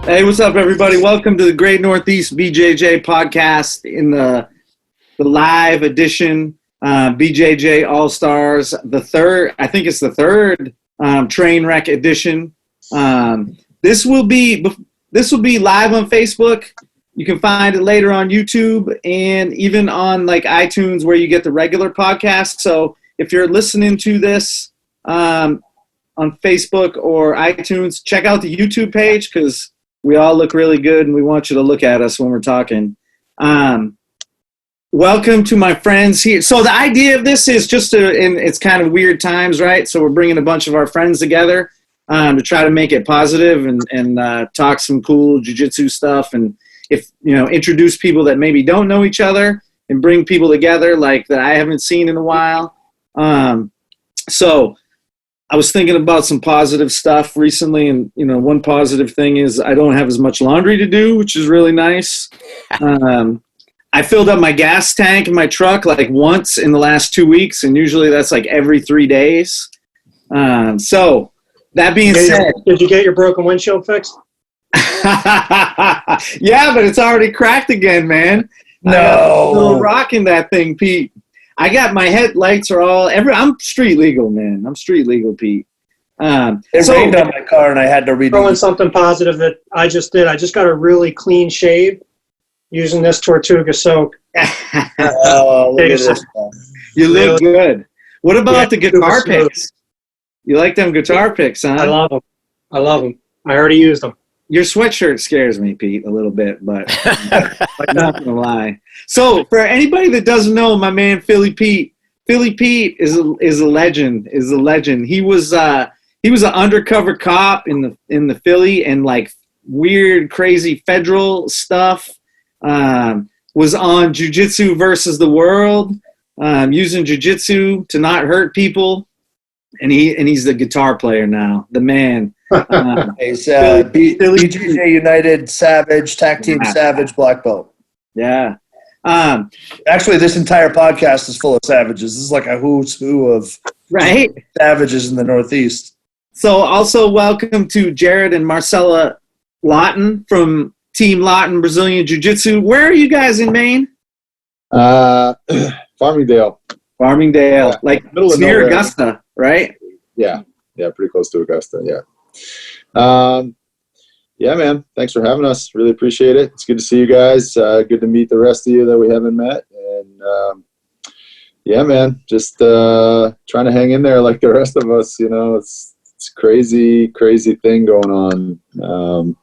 Hey, what's up, everybody? Welcome to the Great Northeast BJJ podcast in the live edition, BJJ All-Stars, the third, I think it's the third train wreck edition. This will be live on Facebook. You can find it later on YouTube and even on like iTunes where you get the regular podcast. So if you're listening to this on Facebook or iTunes, check out the YouTube page because we all look really good and we want you to look at us when we're talking. Welcome to my friends here. So the idea of this is just it's kind of weird times, right? So we're bringing a bunch of our friends together to try to make it positive and talk some cool jiu-jitsu stuff and introduce people that maybe don't know each other and bring people together like that I haven't seen in a while. So I was thinking about some positive stuff recently, and one positive thing is I don't have as much laundry to do, which is really nice. I filled up my gas tank in my truck like once in the last 2 weeks, and usually that's like every 3 days. So that being said, did you get your broken windshield fixed? Yeah, but it's already cracked again, man. No, still rocking that thing, Pete. I got my headlights are all I'm street legal, man. I'm street legal, Pete. It rained on my car and I had to redo. Throwing something positive that I just did. I just got a really clean shave using this Tortuga soak. Oh, look at this. You look good. What about the guitar picks? You like them guitar picks, huh? I love them. I already used them. Your sweatshirt scares me, Pete, a little bit, but I'm not going to lie. So for anybody that doesn't know, my man Philly Pete is a legend. He was an undercover cop in the Philly and like weird, crazy federal stuff. Was on Jiu-Jitsu versus the world, using Jiu-Jitsu to not hurt people, and he's the guitar player now, the man. He's BJJ United Savage Tag Team Savage Black Belt. Yeah. Actually, this entire podcast is full of savages. This is like a who's who of savages in the Northeast. So also welcome to Jared and Marcela Lawton from Team Lawton Brazilian Jiu-Jitsu. Where are you guys in Maine? Farmingdale. Yeah. Like middle of near nowhere. Augusta, right? Yeah, pretty close to Augusta, yeah. Yeah, man, thanks for having us. Really appreciate it. It's good to see you guys. Good to meet the rest of you that we haven't met. And, yeah, man, just trying to hang in there like the rest of us. It's crazy thing going on.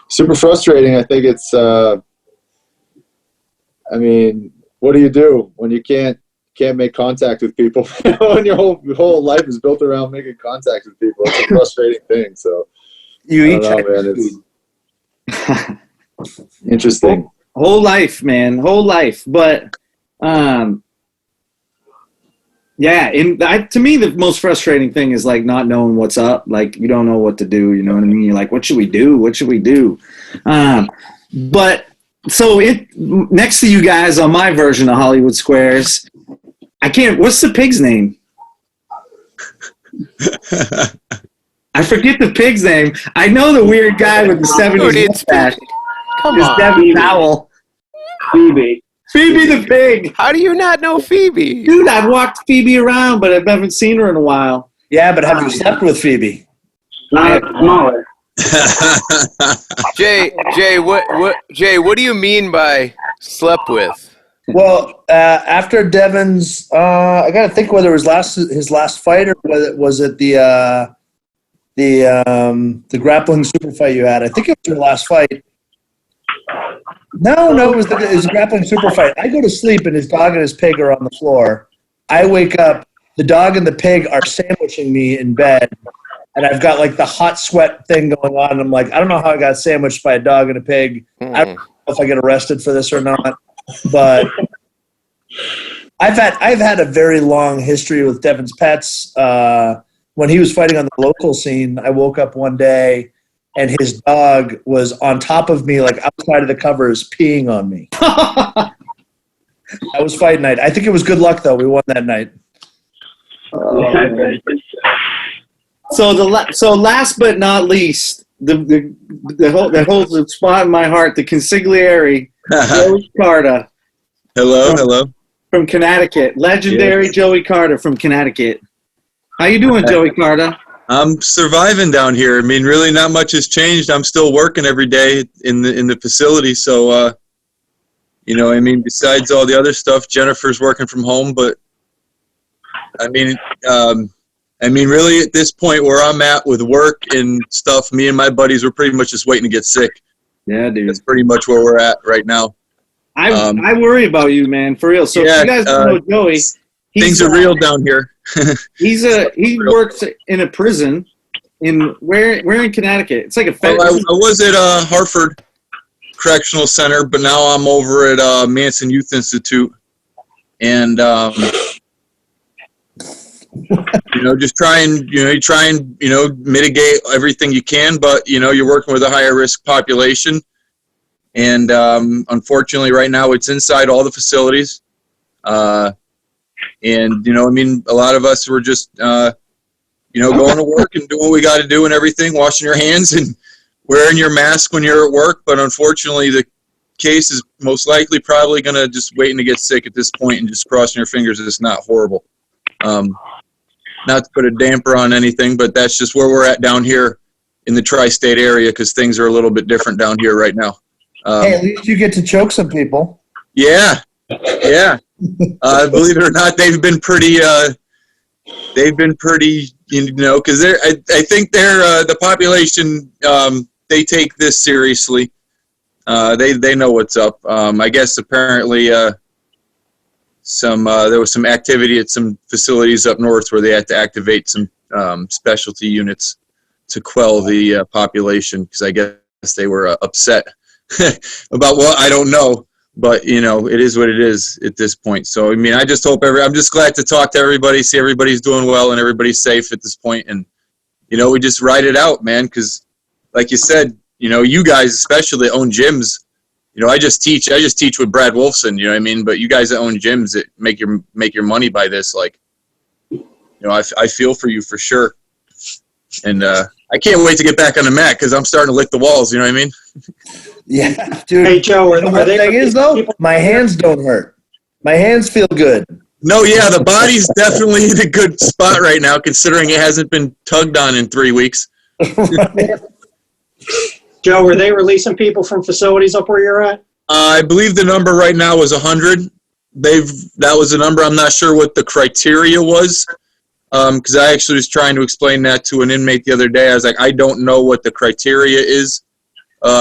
Super frustrating. I think it's, what do you do when you can't make contact with people? When your whole life is built around making contact with people. It's a frustrating thing. So You each it's interesting. Whole life, man. Whole life. But yeah, to me the most frustrating thing is like not knowing what's up. Like you don't know what to do, you know what I mean? You're like, what should we do? But so next to you guys on my version of Hollywood Squares, what's the pig's name? I forget the pig's name. I know the weird guy with the 70s mustache. Come It's on. Devin Powell. Phoebe the pig. How do you not know Phoebe? Dude, I've walked Phoebe around, but I haven't seen her in a while. Yeah, but have you slept with Phoebe? Smaller. Jay, what do you mean by slept with? Well, after Devin's, I got to think whether it was his last fight or whether it was at the grappling super fight you had. I think it was your last fight. No, it was the grappling super fight. I go to sleep and his dog and his pig are on the floor. I wake up, the dog and the pig are sandwiching me in bed, and I've got like the hot sweat thing going on. And I'm like, I don't know how I got sandwiched by a dog and a pig. I don't know if I get arrested for this or not, but I've had a very long history with Devin's pets. When he was fighting on the local scene, I woke up one day and his dog was on top of me, like outside of the covers, peeing on me. That was fight night. I think it was good luck, though. We won that night. So last but not least, that holds a spot in my heart, the consigliere, Joey CARTA. Hello. From Connecticut. Legendary Joey CARTA from Connecticut. How you doing, Joey CARTA? I'm surviving down here. I mean, really not much has changed. I'm still working every day in the facility. So, you know, I mean, besides all the other stuff, Jennifer's working from home. But, I mean, really at this point where I'm at with work and stuff, me and my buddies, we're pretty much just waiting to get sick. Yeah, dude. That's pretty much where we're at right now. I worry about you, man, for real. So if you guys don't know Joey, things are real down here. he works in a prison where in Connecticut. It's like a I was at Hartford Correctional Center, but now I'm over at Manson Youth Institute, and you know, just try and mitigate everything you can, but you know, you're working with a higher risk population. And unfortunately, right now, it's inside all the facilities. And, you know, I mean, a lot of us were just, you know, going to work and doing what we got to do and everything, washing your hands and wearing your mask when you're at work. But unfortunately, the case is most likely probably going to just waiting to get sick at this point and just crossing your fingers that it's not horrible. Not to put a damper on anything, but that's just where we're at down here in the tri-state area because things are a little bit different down here right now. Hey, at least you get to choke some people. Yeah. Believe it or not, they've been pretty, you know, because I think they're the population. They take this seriously. They know what's up. I guess apparently there was some activity at some facilities up north where they had to activate some specialty units to quell the population because I guess they were upset. About what I don't know, but you know, it is what it is at this point. So I mean, I just hope I'm just glad to talk to everybody, see everybody's doing well and everybody's safe at this point, and you know, we just ride it out, man. Because like you said, you know, you guys especially that own gyms, you know, I just teach with Brad Wolfson, you know what I mean. But you guys that own gyms that make your money by this, like, you know, I feel for you for sure, and I can't wait to get back on the mat because I'm starting to lick the walls. You know what I mean? Yeah, dude. Hey, Joe, The thing is, though, my hands don't hurt. My hands feel good. No, yeah, the body's definitely in a good spot right now, considering it hasn't been tugged on in 3 weeks. Joe, were they releasing people from facilities up where you're at? I believe the number right now is 100. That was the number. I'm not sure what the criteria was, because I actually was trying to explain that to an inmate the other day. I was like, I don't know what the criteria is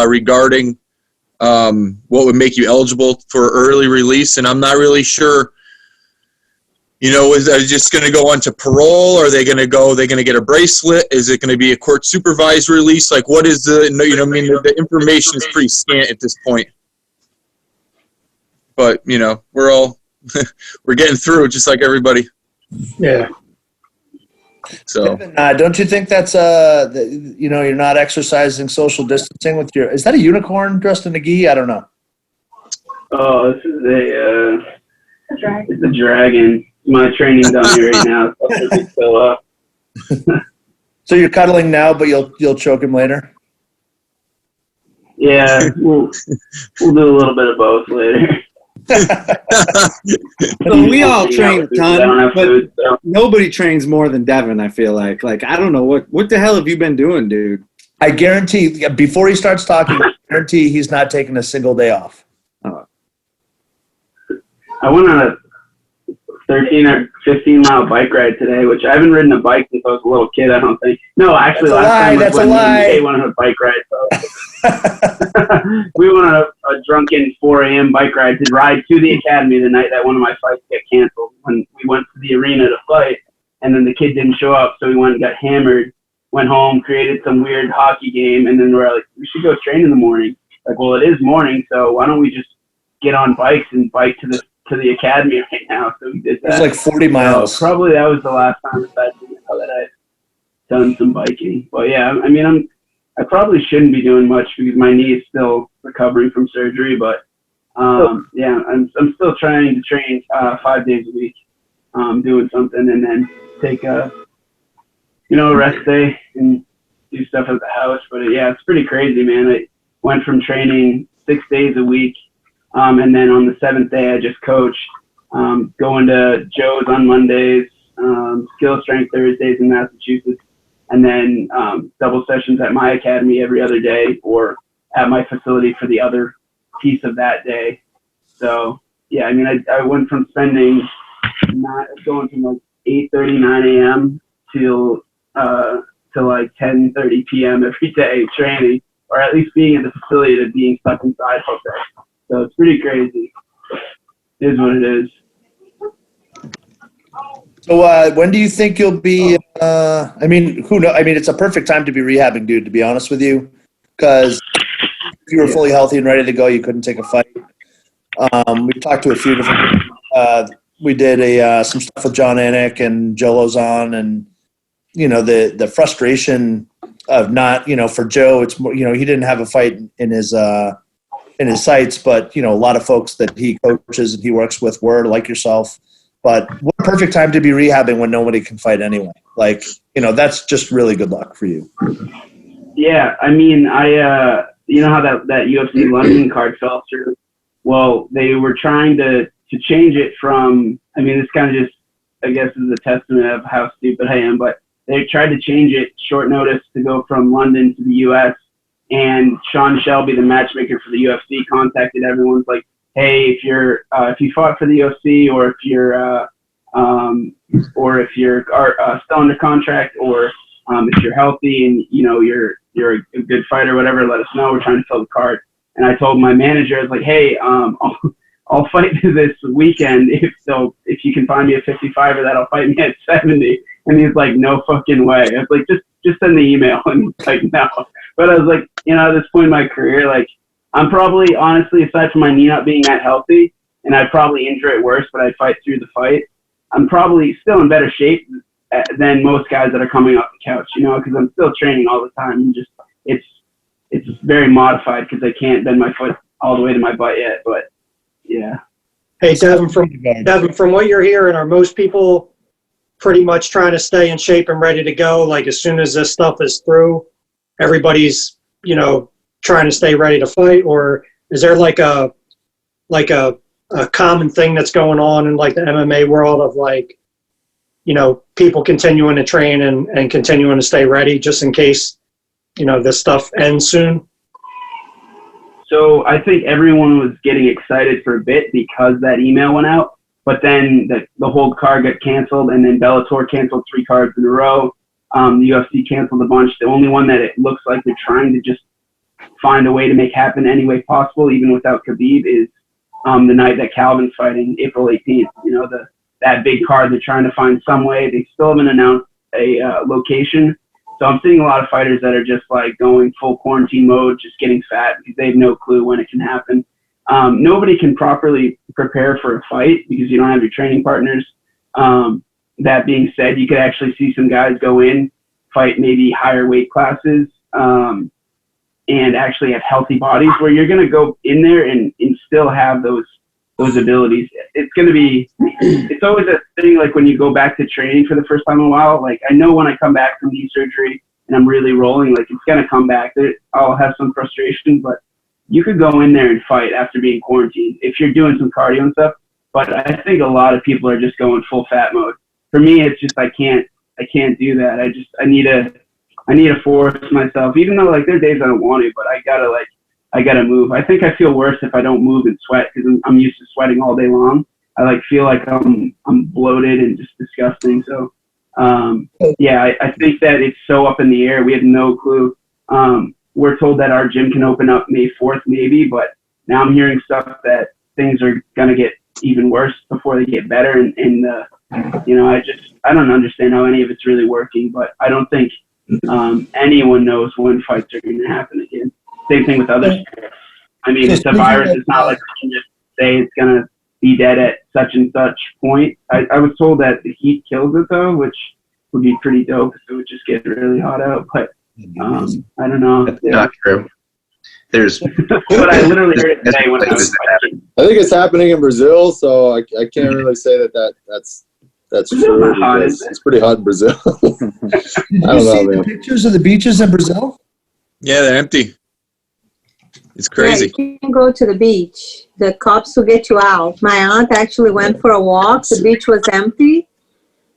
regarding what would make you eligible for early release, and I'm not really sure. You know, are they just going to go on to parole? Are they going to go? Are they going to get a bracelet? Is it going to be a court supervised release? Like, what is the? You know, I mean, the information is pretty scant at this point. But you know, we're all we're getting through it just like everybody. Yeah. So, don't you think that's you know, you're not exercising social distancing with your? Is that a unicorn dressed in a gi? I don't know. Oh, this is it's a dragon. My training down here right now, so it's still up. So you're cuddling now, but you'll choke him later. Yeah, we'll do a little bit of both later. So we all train a ton, but nobody trains more than Devin, I feel like. Like, I don't know, what the hell have you been doing, dude? I guarantee, before he starts talking, I guarantee he's not taking a single day off. I went on a 13 or 15-mile bike ride today, which I haven't ridden a bike since I was a little kid, I don't think. No, actually, that's a lie. We went on a bike ride. So. We went on a drunken 4 a.m. bike ride to ride to the academy the night that one of my fights got canceled. When we went to the arena to fight, and then the kid didn't show up, so we went and got hammered, went home, created some weird hockey game, and then we're like, we should go train in the morning. Like, well, it is morning, so why don't we just get on bikes and bike to the academy right now? So we did that. It's like 40 miles. So probably that was the last time that I've done some biking. But yeah, I mean, I probably shouldn't be doing much because my knee is still recovering from surgery. But yeah, I'm still trying to train 5 days a week, doing something, and then take a rest day and do stuff at the house. But yeah, it's pretty crazy, man. I went from training 6 days a week, and then on the 7th day I just coached, going to Joe's on Mondays, skill strength Thursdays in Massachusetts, and then double sessions at my academy every other day or at my facility for the other piece of that day. So yeah, I mean, I went from spending going from like 8:30, 9 a.m. till like 10:30 p.m. every day training, or at least being in the facility to being stuck inside all day. So it's pretty crazy. It is what it is. So when do you think you'll be? I mean, who knows? I mean, it's a perfect time to be rehabbing, dude. To be honest with you, because if you were fully healthy and ready to go, you couldn't take a fight. We talked to a few different. We did some stuff with John Anik and Joe Lozon, and the frustration of not, for Joe, it's more, he didn't have a fight in his sights, but a lot of folks that he coaches and he works with were like yourself. But what a perfect time to be rehabbing when nobody can fight anyway. Like, that's just really good luck for you. Yeah, I mean, you know how that UFC London card fell through? Well, they were trying to change it from, I mean, this kind of just, I guess, is a testament of how stupid I am, but they tried to change it short notice to go from London to the U.S., and Sean Shelby, the matchmaker for the UFC, contacted everyone's like, hey, if you fought for the UFC, or if you're still under contract, or if you're healthy and you're a good fighter, whatever, let us know. We're trying to fill the card. And I told my manager, I was like, hey, I'll fight this weekend if you can find me a 55er that'll fight me at 70. And he's like, no fucking way. I was like, just send the email. And he's like, no. But I was like, at this point in my career, like, I'm probably, honestly, aside from my knee not being that healthy, and I'd probably injure it worse, but I'd fight through the fight, I'm probably still in better shape than most guys that are coming off the couch, because I'm still training all the time. And just it's very modified because I can't bend my foot all the way to my butt yet. But yeah. Hey, Devin, from what you're hearing, are most people pretty much trying to stay in shape and ready to go? Like, as soon as this stuff is through, everybody's trying to stay ready to fight, or is there like a common thing that's going on in like the MMA world of like, people continuing to train and continuing to stay ready just in case, this stuff ends soon? So I think everyone was getting excited for a bit because that email went out, but then the whole card got canceled, and then Bellator canceled 3 cards in a row. The UFC canceled a bunch. The only one that it looks like they're trying to just find a way to make happen any way possible, even without Khabib, is the night that Calvin's fighting, April 18th. That big card, they're trying to find some way. They still haven't announced a location. So I'm seeing a lot of fighters that are just like going full quarantine mode, just getting fat because they have no clue when it can happen. Nobody can properly prepare for a fight because you don't have your training partners. That being said, you could actually see some guys go in, fight maybe higher weight classes, and actually have healthy bodies where you're going to go in there and still have those abilities. It's going to be, it's always a thing, like when you go back to training for the first time in a while, like I know when I come back from knee surgery and I'm really rolling, like it's going to come back. I'll have some frustration, but you could go in there and fight after being quarantined if you're doing some cardio and stuff. But I think a lot of people are just going full fat mode. For me, it's just, I can't do that. I need to force myself, even though like there are days I don't want to, but I gotta move. I think I feel worse if I don't move and sweat because I'm used to sweating all day long. I feel like I'm bloated and just disgusting. So yeah, I think that it's so up in the air. We have no clue. We're told that our gym can open up May 4th maybe, but now I'm hearing stuff that things are gonna get even worse before they get better. And I don't understand how any of it's really working, but I don't think anyone knows when fights are going to happen again. Same thing with others. I mean, it's a virus. It's not like we can just say it's going to be dead at such and such point. I was told that the heat kills it, though, which would be pretty dope if it would just get really hot out. But I don't know. That's not true. There's but I literally heard it today when I was fighting. I think it's happening in Brazil, so I can't really say that's that's true. It's pretty hot in Brazil. Did you see the pictures of the beaches in Brazil? Yeah, they're empty. It's crazy. Yeah, you can go to the beach. The cops will get you out. My aunt actually went for a walk. The beach was empty.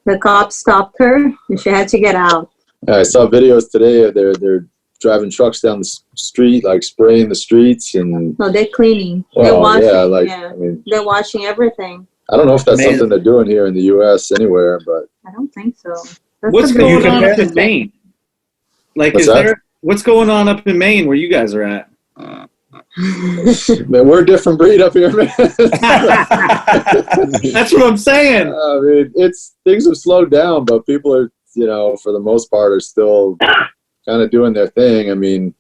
The cops stopped her, and she had to get out. I saw videos today. They're driving trucks down the street, like spraying the streets, and No, they're cleaning. well, They're washing. I mean, they're washing everything. I don't know if that's something they're doing here in the U.S. anywhere, but I don't think so. What's going on up in Maine? Like, what's going on up in Maine where you guys are at? man, we're a different breed up here, man. That's what I'm saying. I mean, things have slowed down, but people are, for the most part, are still kind of doing their thing. I mean,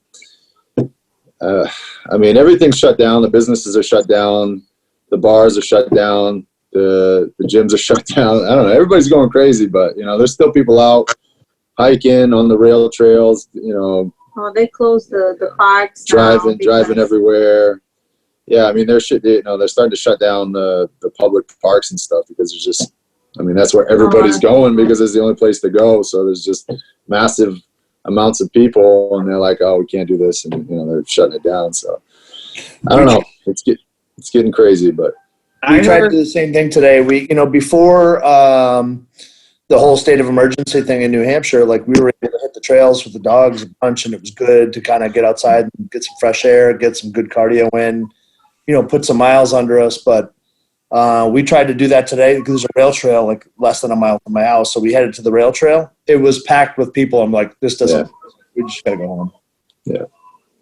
everything's shut down. The businesses are shut down. The bars are shut down. The gyms are shut down. I don't know. Everybody's going crazy, but there's still people out hiking on the rail trails. Oh, they closed the parks. Driving everywhere. Yeah, I mean they're starting to shut down the public parks and stuff because there's just, that's where everybody's going because it's the only place to go. So there's just massive amounts of people, and they're like, oh, we can't do this, and they're shutting it down. So I don't know. It's getting crazy, but we tried to do the same thing today. We, before the whole state of emergency thing in New Hampshire, like we were able to hit the trails with the dogs a bunch, and it was good to kind of get outside and get some fresh air, get some good cardio in, put some miles under us. But we tried to do that today because there's a rail trail like less than a mile from my house. So we headed to the rail trail. It was packed with people. I'm like, this doesn't, we just got to go home. Yeah.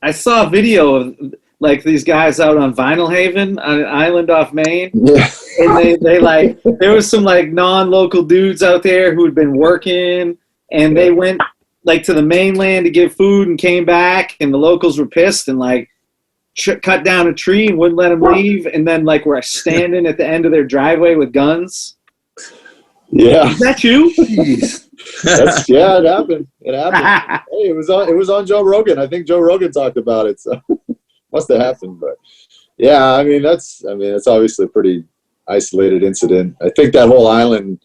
I saw a video of like these guys out on Vinyl Haven on an island off Maine. Yeah. And they there was some like non-local dudes out there who had been working, and they went like to the mainland to get food and came back, and the locals were pissed and like cut down a tree and wouldn't let them leave, and then like were standing at the end of their driveway with guns. Yeah. Is that you? Yeah, it happened. Hey, it was on Joe Rogan. I think Joe Rogan talked about it, so must have happened. But yeah, it's obviously a pretty isolated incident. I think that whole island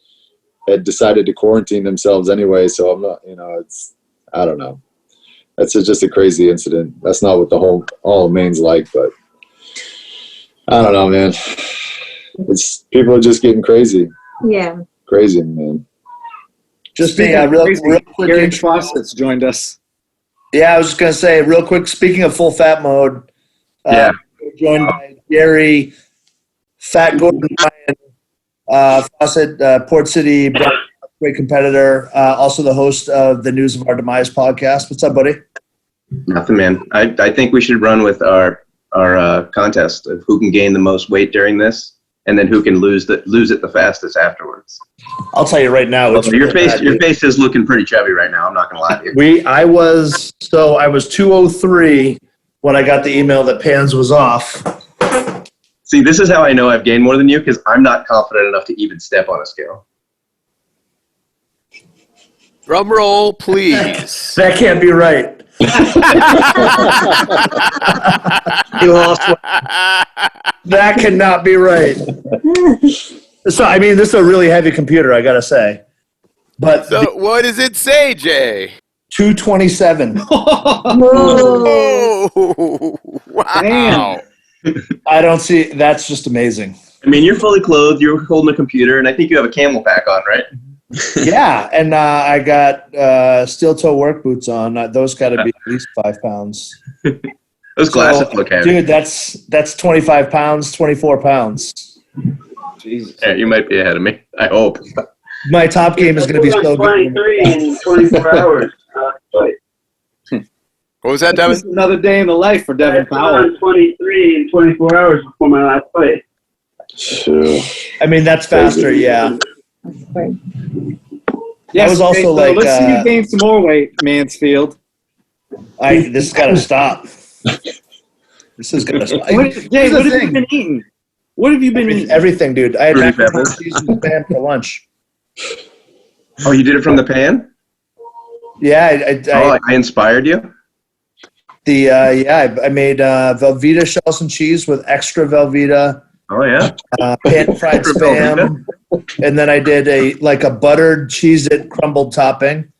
had decided to quarantine themselves anyway, so I'm not, I don't know. That's just a crazy incident. That's not what all of Maine's like, but I don't know, man. People are just getting crazy. Yeah. Crazy, man. Just real quick. Gary Fawcett's joined us. Yeah, I was just going to say real quick, speaking of full fat mode, we're joined by Gary, Fat Gordon Ryan, Fawcett, Port City, great competitor, also the host of the News of Our Demise podcast. What's up, buddy? Nothing, man. I think we should run with our contest of who can gain the most weight during this, and then who can lose it the fastest afterwards. I'll tell you right now. Your face is looking pretty chubby right now. I'm not gonna lie to you. I was 203 when I got the email that Pans was off. See, this is how I know I've gained more than you, because I'm not confident enough to even step on a scale. Drum roll, please. That can't be right. You lost one. That cannot be right. So, this is a really heavy computer, I gotta say. But so, what does it say, Jay? 227. Oh, wow. Damn. I don't see. That's just amazing. You're fully clothed. You're holding a computer, and I think you have a camel pack on, right? Yeah, and I got steel toe work boots on. Those got to be at least 5 pounds. Those glasses look heavy. Dude, that's 25 pounds, 24 pounds. Jesus. Yeah, you might be ahead of me. I hope. My top game is going to be so good. 23 in 24 hours. What was that, Devin? This is another day in the life for Devin Powell. 23 in 24 hours before my last fight. Sure. That's faster, yeah. Yes, I was also let's see you gain some more weight, Mansfield. This has got to stop. This is going to stop. Jay, what have you been eating? What have you been eating? Everything, dude. I had macaroni and cheese in the pan for lunch. Oh, you did it from the pan? Yeah. I inspired you? I made Velveeta shells and cheese with extra Velveeta. Oh, yeah. Pan-fried Spam. and then I did a buttered Cheez-It crumbled topping.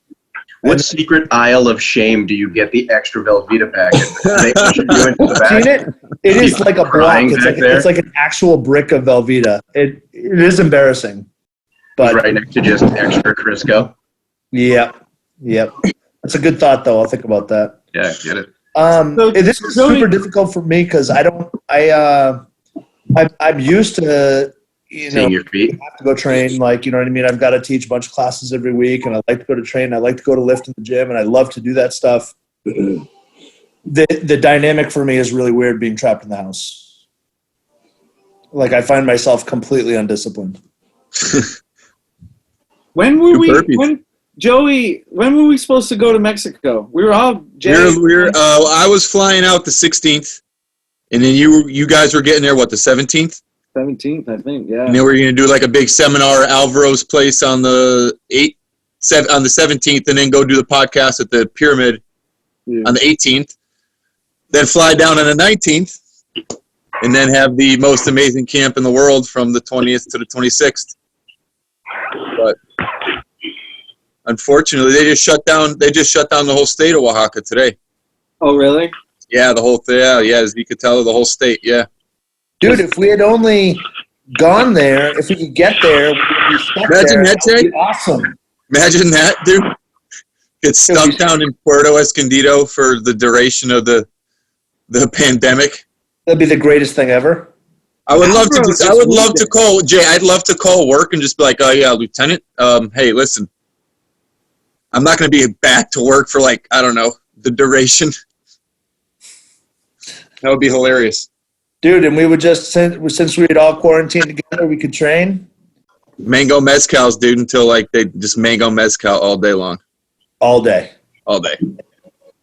What secret aisle of shame do you get the extra Velveeta packet? They push you into the back. Seen it? It is like a block. It's like an actual brick of Velveeta. It is embarrassing. But right next to just extra Crisco. Yep. That's a good thought, though. I'll think about that. Yeah, get it. This is super difficult for me because I'm used to seeing your feet. I have to go train, like, you know what I mean? I've got to teach a bunch of classes every week, and I like to go to train. I like to go to lift in the gym, and I love to do that stuff. The dynamic for me is really weird being trapped in the house. Like, I find myself completely undisciplined. When were we supposed to go to Mexico? We were all I was flying out the 16th, and then you guys were getting there, what, the 17th? 17th, I think, yeah. And then we're going to do like a big seminar at Alvaro's place on the 17th, and then go do the podcast at the Pyramid on the 18th. Then fly down on the 19th, and then have the most amazing camp in the world from the 20th to the 26th. But unfortunately, they just shut down the whole state of Oaxaca today. Oh, really? Yeah, the whole thing. Yeah, as you could tell, the whole state. Yeah. Dude, if we had only gone there, if we could get there, we'd be stuck Imagine there. that, Jay. That would be awesome. Imagine that, dude. Get stuck down in Puerto Escondido for the duration of the pandemic. That'd be the greatest thing ever. I would love to call Jay. I'd love to call work and just be like, "Oh yeah, Lieutenant. Hey, listen, I'm not going to be back to work for like, I don't know, the duration." That would be hilarious. Dude, and we would just, since we had all quarantined together, we could train. Mango mezcals, dude, until like they just mango mezcal all day long. All day.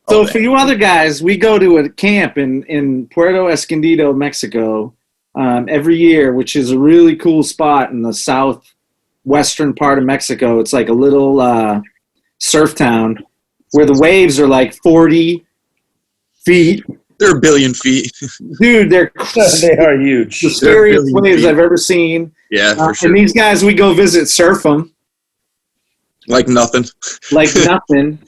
So for you other guys, we go to a camp in Puerto Escondido, Mexico, every year, which is a really cool spot in the southwestern part of Mexico. It's like a little surf town where the waves are like 40 feet. They're a billion feet. Dude, they are huge. The scariest waves I've ever seen. Yeah, for sure. And these guys, we go visit, surf them. Like nothing.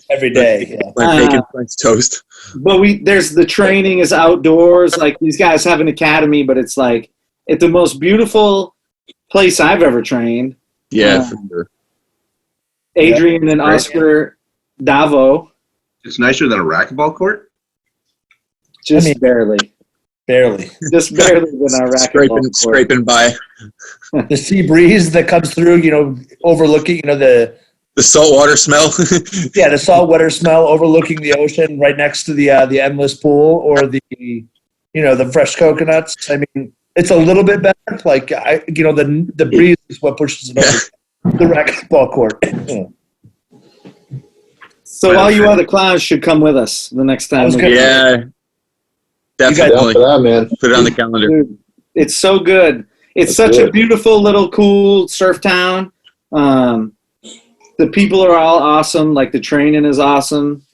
Every day. Yeah. Like bacon French toast. But there's the training is outdoors. Like these guys have an academy, but it's like it's the most beautiful place I've ever trained. Yeah, for sure. Adrian and Oscar Davo. It's nicer than a racquetball court? Just barely. Just barely than our racquetball court. Scraping by. The sea breeze that comes through, overlooking, the saltwater smell. Yeah, the saltwater smell overlooking the ocean right next to the endless pool or the fresh coconuts. I mean, it's a little bit better. Like, the breeze is what pushes it over the racquetball court. So all you other clowns should come with us the next time. Yeah. Definitely. Put it on the calendar. Dude, it's so good. It's such a beautiful little cool surf town. The people are all awesome. Like the training is awesome.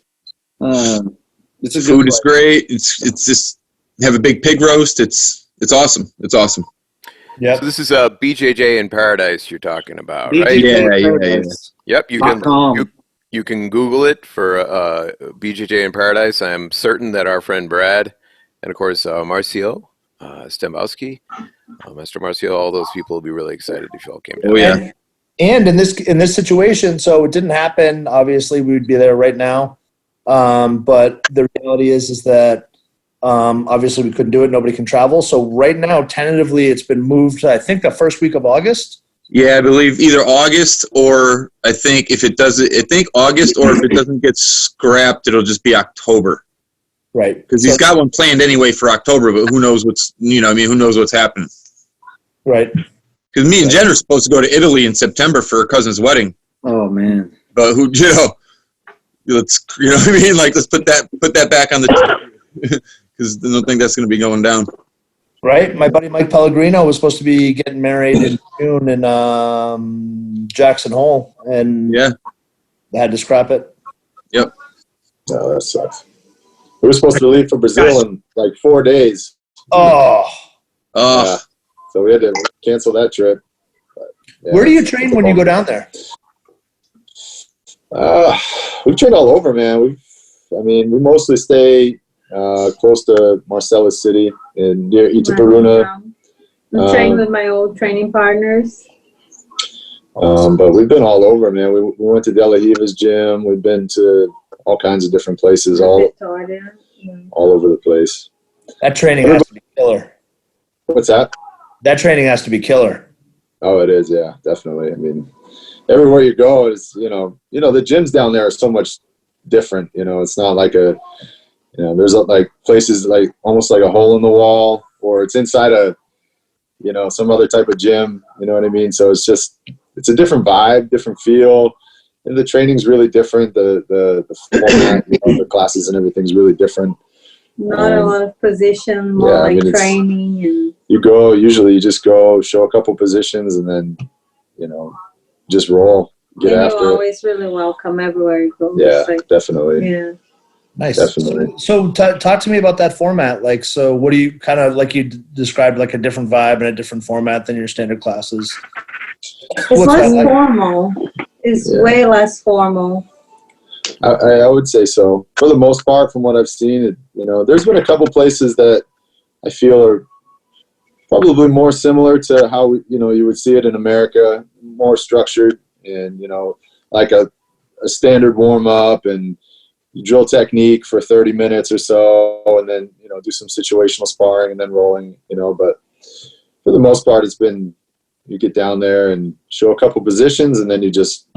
It's a good food is great. It's just have a big pig roast. It's awesome. It's awesome. Yeah. So this is BJJ in Paradise you're talking about, right? Yeah. Yep. You can Google it for BJJ in Paradise. I'm certain that our friend Brad and of course Marcel Stembowski, Mr. Marcel, all those people will be really excited if you all came down. Oh yeah. And in this situation, so it didn't happen. Obviously, we would be there right now. But the reality is that obviously we couldn't do it. Nobody can travel. So right now, tentatively, it's been moved to, I think, the first week of August. Yeah, I believe either August or I think August, or if it doesn't get scrapped, it'll just be October. Right. Because he's got one planned anyway for October, but who knows who knows what's happening. Right. Because me and Jen are supposed to go to Italy in September for her cousin's wedding. Oh man! But let's what I mean? Like let's put that back on the because I don't think that's going to be going down. Right. My buddy Mike Pellegrino was supposed to be getting married in June in Jackson Hole, and they had to scrap it. Yep. No, that sucks. We were supposed to leave for Brazil in like 4 days. Oh. Yeah. So we had to cancel that trip. Yeah, Where do you train when you go down there? We train all over, man. We mostly stay close to Marcella City and near Itaperuna. I'm training with my old training partners. But we've been all over, man. We went to De La Riva's gym. We've been to all kinds of different places, all over the place. That training has to be killer. What's that? That training has to be killer. Oh, it is, yeah, definitely. I mean, everywhere you go is, the gyms down there are so much different. It's not like there's like places like almost like a hole in the wall, or it's inside some other type of gym. You know what I mean? So it's a different vibe, different feel, and the training's really different. The format, the classes and everything's really different. Not a lot of position, more training and. You just go, show a couple positions, and then, just roll, get after it. You're always really welcome everywhere you go. Yeah, definitely. Yeah. Nice. Definitely. So talk to me about that format. Like, so what do you kind of, like you described, like a different vibe and a different format than your standard classes? It's less formal. It's way less formal. I would say so. For the most part, from what I've seen, there's been a couple places that I feel are probably more similar to how you would see it in America, more structured, and like a standard warm up, and you drill technique for 30 minutes or so, and then do some situational sparring and then rolling. But for the most part, it's been you get down there and show a couple positions, and then you just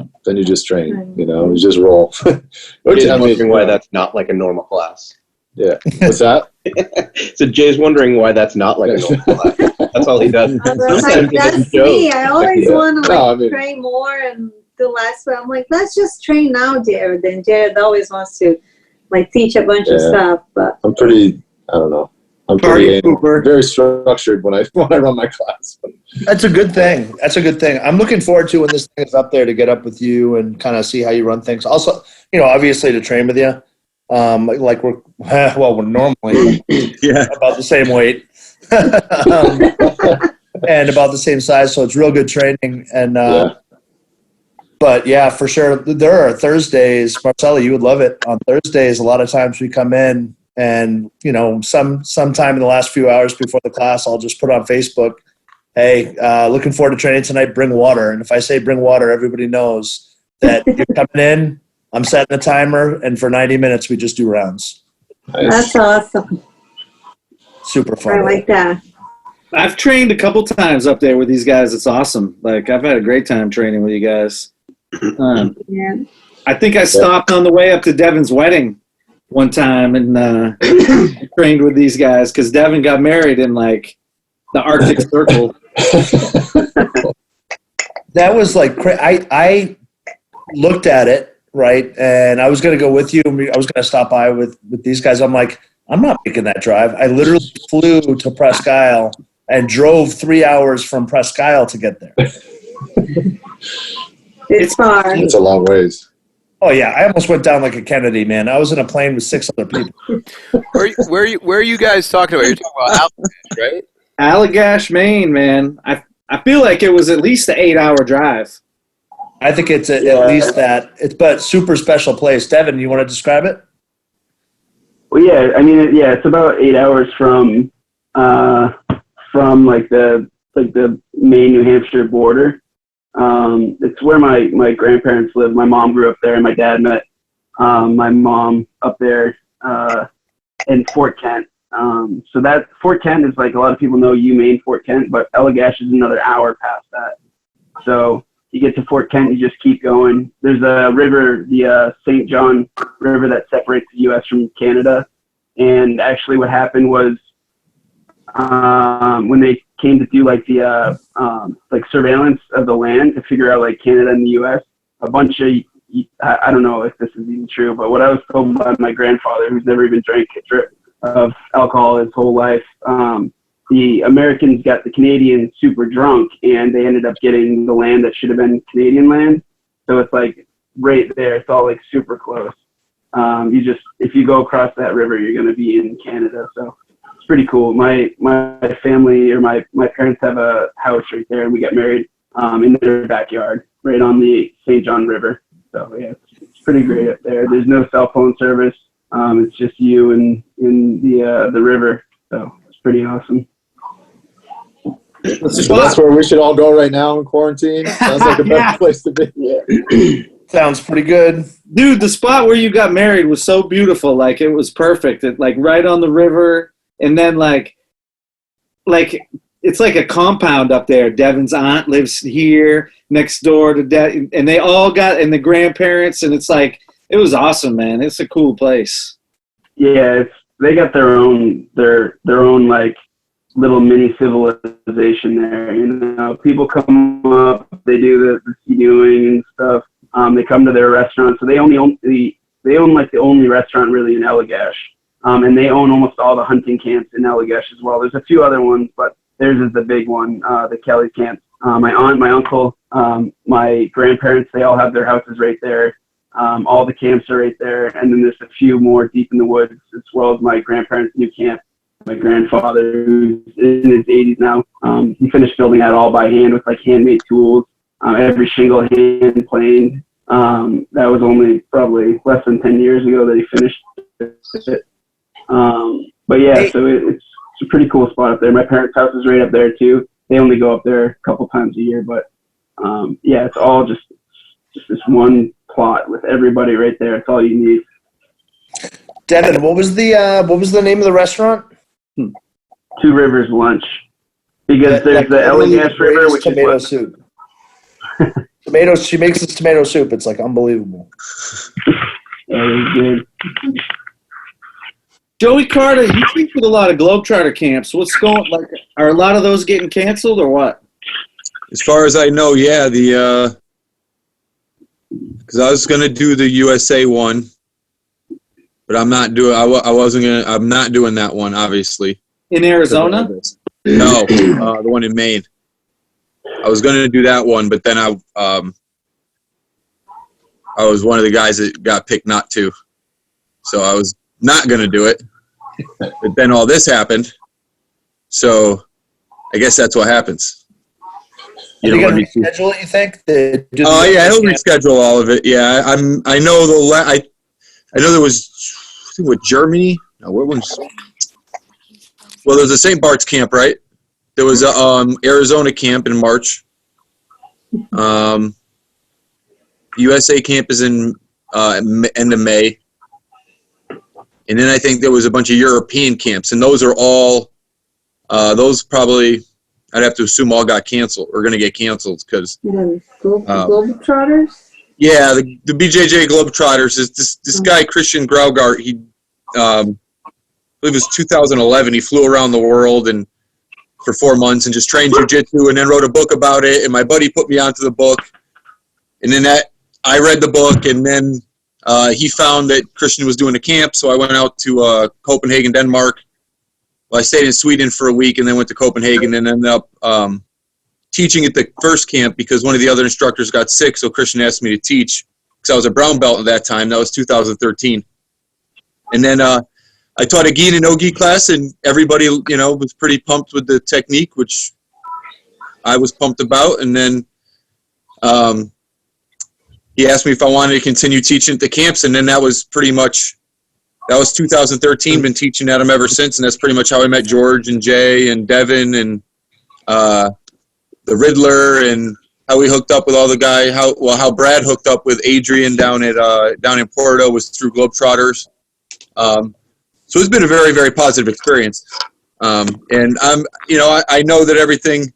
train. You just roll. Jay's wondering why that's not like a normal class. Yeah, what's that? So Jay's wondering why that's not like a normal class. That's all he does. That's me. I always want to train more and do less, but I'm like, let's just train now, Jared. And Jared always wants to teach a bunch of stuff. But I'm pretty. I don't know. I'm pretty very structured when I run my class. That's a good thing. I'm looking forward to when this thing is up there to get up with you and kind of see how you run things. Also, obviously to train with you. We're normally about the same weight and about the same size, so it's real good training. And but yeah, for sure, there are Thursdays. Marcela, you would love it. On Thursdays, a lot of times we come in, and sometime in the last few hours before the class, I'll just put on Facebook, "Hey, looking forward to training tonight. Bring water." And if I say bring water, everybody knows that you're coming in. I'm setting a timer, and for 90 minutes, we just do rounds. That's awesome. Super fun. I like that. I've trained a couple times up there with these guys. It's awesome. I've had a great time training with you guys. I think I stopped on the way up to Devin's wedding one time and trained with these guys because Devin got married in the Arctic Circle. That was I looked at it. Right, and I was going to go with you. I was going to stop by with these guys. I'm like, I'm not making that drive. I literally flew to Presque Isle and drove 3 hours from Presque Isle to get there. It's far. It's a long ways. Oh yeah, I almost went down like a Kennedy, man. I was in a plane with 6 other people. Where are you guys talking about? You're talking about Allagash, right? Allagash, Maine, man. I feel like it was at least an 8-hour drive. I think it's at least that. But super special place. Devin, you want to describe it? Well, yeah. I mean, it's about 8 hours from the Maine New Hampshire border. It's where my grandparents live. My mom grew up there, and my dad met my mom up there in Fort Kent. So that Fort Kent is a lot of people know Maine Fort Kent, but Allagash is another hour past that. So you get to Fort Kent, you just keep going. There's a river, the St. John River, that separates the U.S. from Canada. And actually what happened was when they came to do the surveillance of the land to figure out Canada and the U.S., a bunch of, I don't know if this is even true, but what I was told by my grandfather, who's never even drank a drip of alcohol his whole life, the Americans got the Canadians super drunk, and they ended up getting the land that should have been Canadian land. So it's right there. It's all super close. If you go across that river, you're going to be in Canada. So it's pretty cool. My family, or my parents have a house right there, and we got married in their backyard, right on the St. John River. So yeah, it's pretty great up there. There's no cell phone service. It's just you and in the river. So it's pretty awesome. So that's where we should all go right now in quarantine. Sounds like the best place to be. Yeah. Sounds pretty good. Dude, the spot where you got married was so beautiful. Like, it was perfect. It, like, right on the river. And then, like it's like a compound up there. Devin's aunt lives here next door to and they all got, and the grandparents, and it's like, it was awesome, man. It's a cool place. Yeah, they got their own like little mini civilization there. You know, people come up, they do the ski-doing and stuff. They come to their restaurant, so they own like the only restaurant really in Allagash, and they own almost all the hunting camps in Allagash as well. There's a few other ones, but theirs is the big one, the Kelly camp. My aunt, my uncle, my grandparents, they all have their houses right there. All the camps are right there, and then there's a few more deep in the woods, as well as my grandparents' new camp. My grandfather, who's in his 80s now, he finished building that all by hand with like handmade tools. Every shingle hand planed. That was only probably less than 10 years ago that he finished it. But yeah, so it's a pretty cool spot up there. My parents' house is right up there too. They only go up there a couple times a year, but yeah, it's all just this one plot with everybody right there. It's all you need. Devin, what was the name of the restaurant? Two Rivers Lunch, because there's the Allagash River, which tomato soup. Tomatoes. She makes this tomato soup. It's like unbelievable. Yeah, it's good. Joey Carter, you teach with a lot of Globetrotter camps. What's going, like, are a lot of those getting canceled or what? As far as I know, yeah, because I was gonna do the USA one, but I'm not doing. I'm not doing that one, obviously. In Arizona? No, the one in Maine. I was gonna do that one, but then I was one of the guys that got picked not to, so I was not gonna do it. But then all this happened, so I guess that's what happens. You don't want to reschedule it, you think? Oh yeah, he'll reschedule all of it. Yeah, I know I know there was, I think, with Germany. No, where was? Well, there's a St. Bart's camp, right? There was a Arizona camp in March. USA camp is in end of May, and then I think there was a bunch of European camps, and those are all those probably, I'd have to assume, all got canceled or going to get canceled because Globetrotters. Yeah, the BJJ Globetrotters is this guy Christian Graugart. He I believe it was 2011. He flew around the world and for 4 months and just trained jiu-jitsu and then wrote a book about it. And my buddy put me onto the book. And then I read the book, and then he found that Christian was doing a camp. So I went out to Copenhagen, Denmark. Well, I stayed in Sweden for a week and then went to Copenhagen and ended up teaching at the first camp because one of the other instructors got sick. So Christian asked me to teach because I was a brown belt at that time. That was 2013. And then I taught a gi and no gi class, and everybody, was pretty pumped with the technique, which I was pumped about. And then he asked me if I wanted to continue teaching at the camps, and then that was 2013. Been teaching at them ever since, and that's pretty much how I met George and Jay and Devin and the Riddler, and how we hooked up with all the guys. How Brad hooked up with Adrian down in Porto was through Globetrotters. So it's been a very, very positive experience. And I know that everything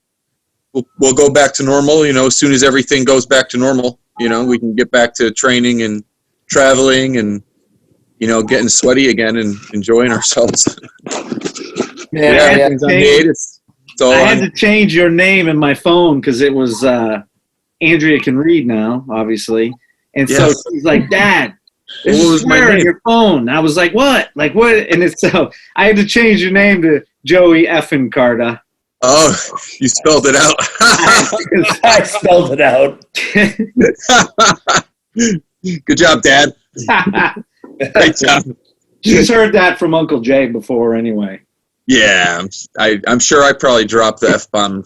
will go back to normal. As soon as everything goes back to normal, we can get back to training and traveling and, getting sweaty again and enjoying ourselves. I had to change your name in my phone because it was Andrea can read now, obviously. And so she's like, Dad, this is where on your phone. I was like, what? Like, what? And it's so I had to change your name to Joey effing Carta. Oh, you spelled it out. I spelled it out. Good job, Dad. Great job. She's heard that from Uncle Jay before anyway. Yeah, I'm sure I probably dropped the F-bomb,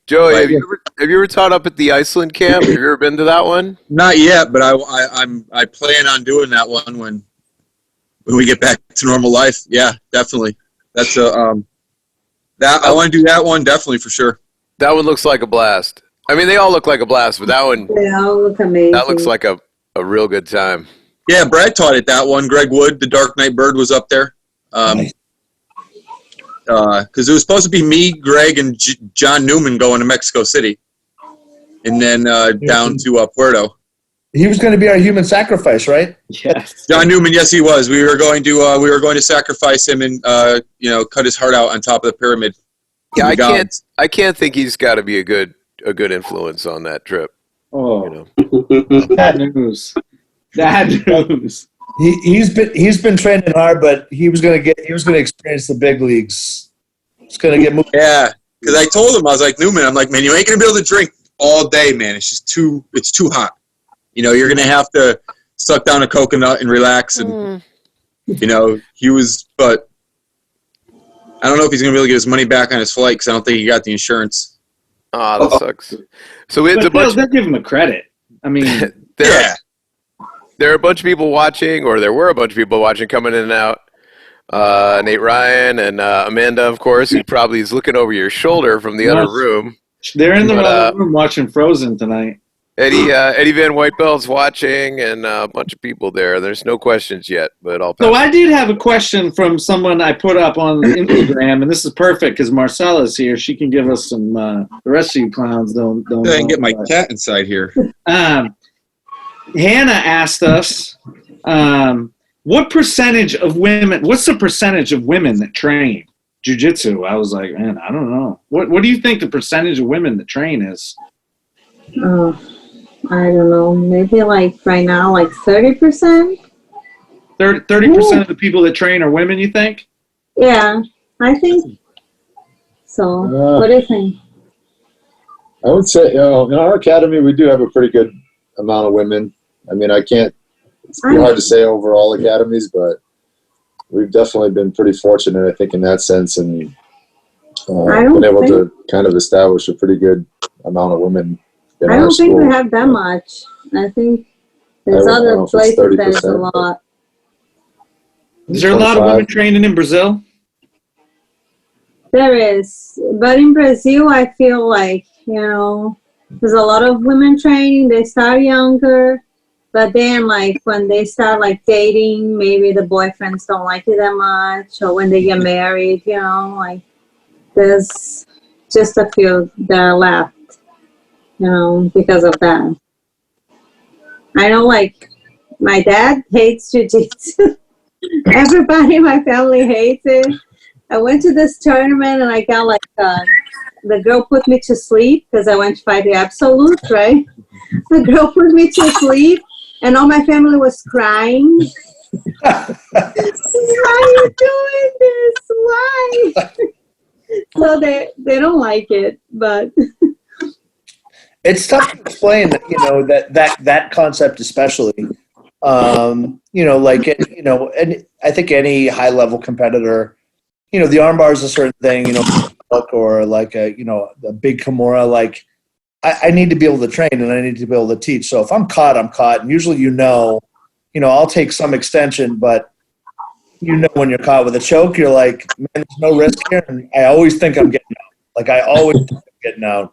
Joey, have you ever taught up at the Iceland camp? Have you ever been to that one? Not yet, but I plan on doing that one when we get back to normal life. Yeah, definitely. That's I want to do that one definitely for sure. That one looks like a blast. I mean, they all look like a blast, but that one, They all look amazing. that looks like a real good time. Yeah, Brad taught at that one. Greg Wood, the Dark Knight Bird, was up there. Because it was supposed to be me, Greg, and John Newman going to Mexico City, and then down to Puerto. He was going to be our human sacrifice, right? Yes. John Newman, yes, he was. We were going to sacrifice him and cut his heart out on top of the pyramid. Yeah, I can't think he's got to be a good influence on that trip. Oh, You know. bad news. Bad news. He's been training hard, but he was going to experience the big leagues. He's going to get moved. Yeah, because I told him, I was like, Newman, I'm like, man, you ain't going to be able to drink all day, man. It's just too hot. You're going to have to suck down a coconut and relax. And, he was, but I don't know if he's going to be able to get his money back on his flight because I don't think he got the insurance. Oh, that sucks. So it's a bunch. They'll give him a credit. I mean, there are a bunch of people watching, or there were a bunch of people watching coming in and out. Nate Ryan and Amanda, of course, who probably is looking over your shoulder from the other room. They're in the other room watching Frozen tonight. Eddie Van Whitebelt's watching, and a bunch of people there. There's no questions yet, but I'll pass. So I did have a question from someone I put up on Instagram, and this is perfect because Marcela's here. She can give us some. The rest of you clowns don't. I can get my cat inside here. Hannah asked us, "What percentage of women? What's the percentage of women that train jiu-jitsu?" I was like, "Man, I don't know. What do you think the percentage of women that train is?" I don't know. Maybe like right now, like 30%. 30% of the people that train are women. You think? Yeah, I think so. What do you think? I would say, in our academy, we do have a pretty good amount of women. I mean, it's hard to say over all academies, but we've definitely been pretty fortunate, I think, in that sense, and been able to kind of establish a pretty good amount of women. I don't think we have that much. I think there's other places there's a lot. Is there a lot of women training in Brazil? There is. But in Brazil, I feel like, there's a lot of women training. They start younger. But then, like, when they start, like, dating, maybe the boyfriends don't like it that much. Or when they get married, like, there's just a few that are left. Because of that. I know, like, my dad hates jiu-jitsu. Everybody in my family hates it. I went to this tournament and I got, like, the girl put me to sleep because I went to fight the Absolute, right? The girl put me to sleep and all my family was crying. Why are you doing this? Why? So they don't like it, but... It's tough to explain, that concept especially. And I think any high level competitor, the armbar is a certain thing, or like a big Kimura. Like, I need to be able to train and I need to be able to teach. So if I'm caught, I'm caught. And usually, I'll take some extension, but when you're caught with a choke, you're like, man, there's no risk here. And I always think I'm getting out. Like, I always think I'm getting out.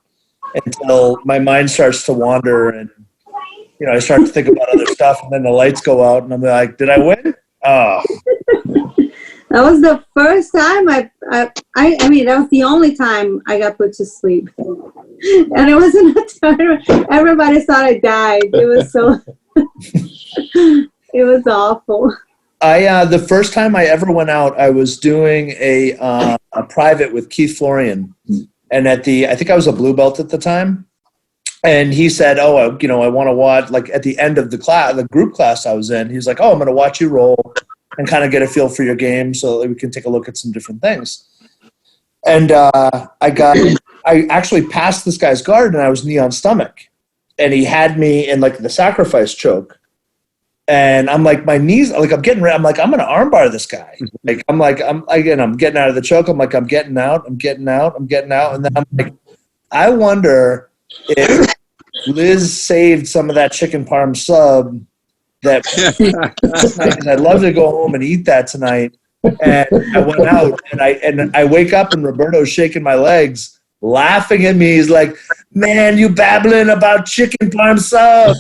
Until my mind starts to wander and, I start to think about other stuff and then the lights go out and I'm like, did I win? Oh. That was the first time I mean, that was the only time I got put to sleep. And it wasn't a tournament. Everybody thought I died. It was it was awful. The first time I ever went out, I was doing a private with Keith Florian. And I think I was a blue belt at the time. And he said, I want to watch, like at the end of the class, the group class I was in, he's like, I'm going to watch you roll and kind of get a feel for your game so that we can take a look at some different things. And I actually passed this guy's guard and I was knee on stomach. And he had me in like the sacrifice choke. And I'm like, my knees, like I'm getting ready. I'm like, I'm going to armbar this guy. Like, I'm getting out of the choke. I'm like, I'm getting out. And then I'm like, I wonder if Liz saved some of that chicken parm sub that because I'd love to go home and eat that tonight. And I went out and I wake up and Roberto's shaking my legs, laughing at me. He's like, "Man, you babbling about chicken parm sub."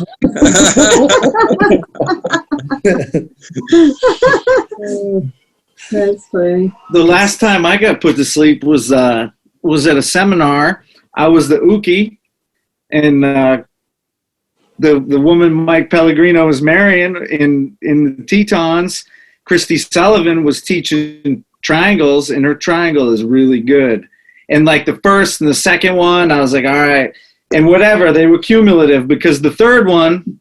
That's funny. The last time I got put to sleep was at a seminar. I was the Uki, and the woman Mike Pellegrino was marrying in the Tetons. Christy Sullivan was teaching triangles, and her triangle is really good. And like the first and the second one, I was like, all right. And whatever, they were cumulative because the third one,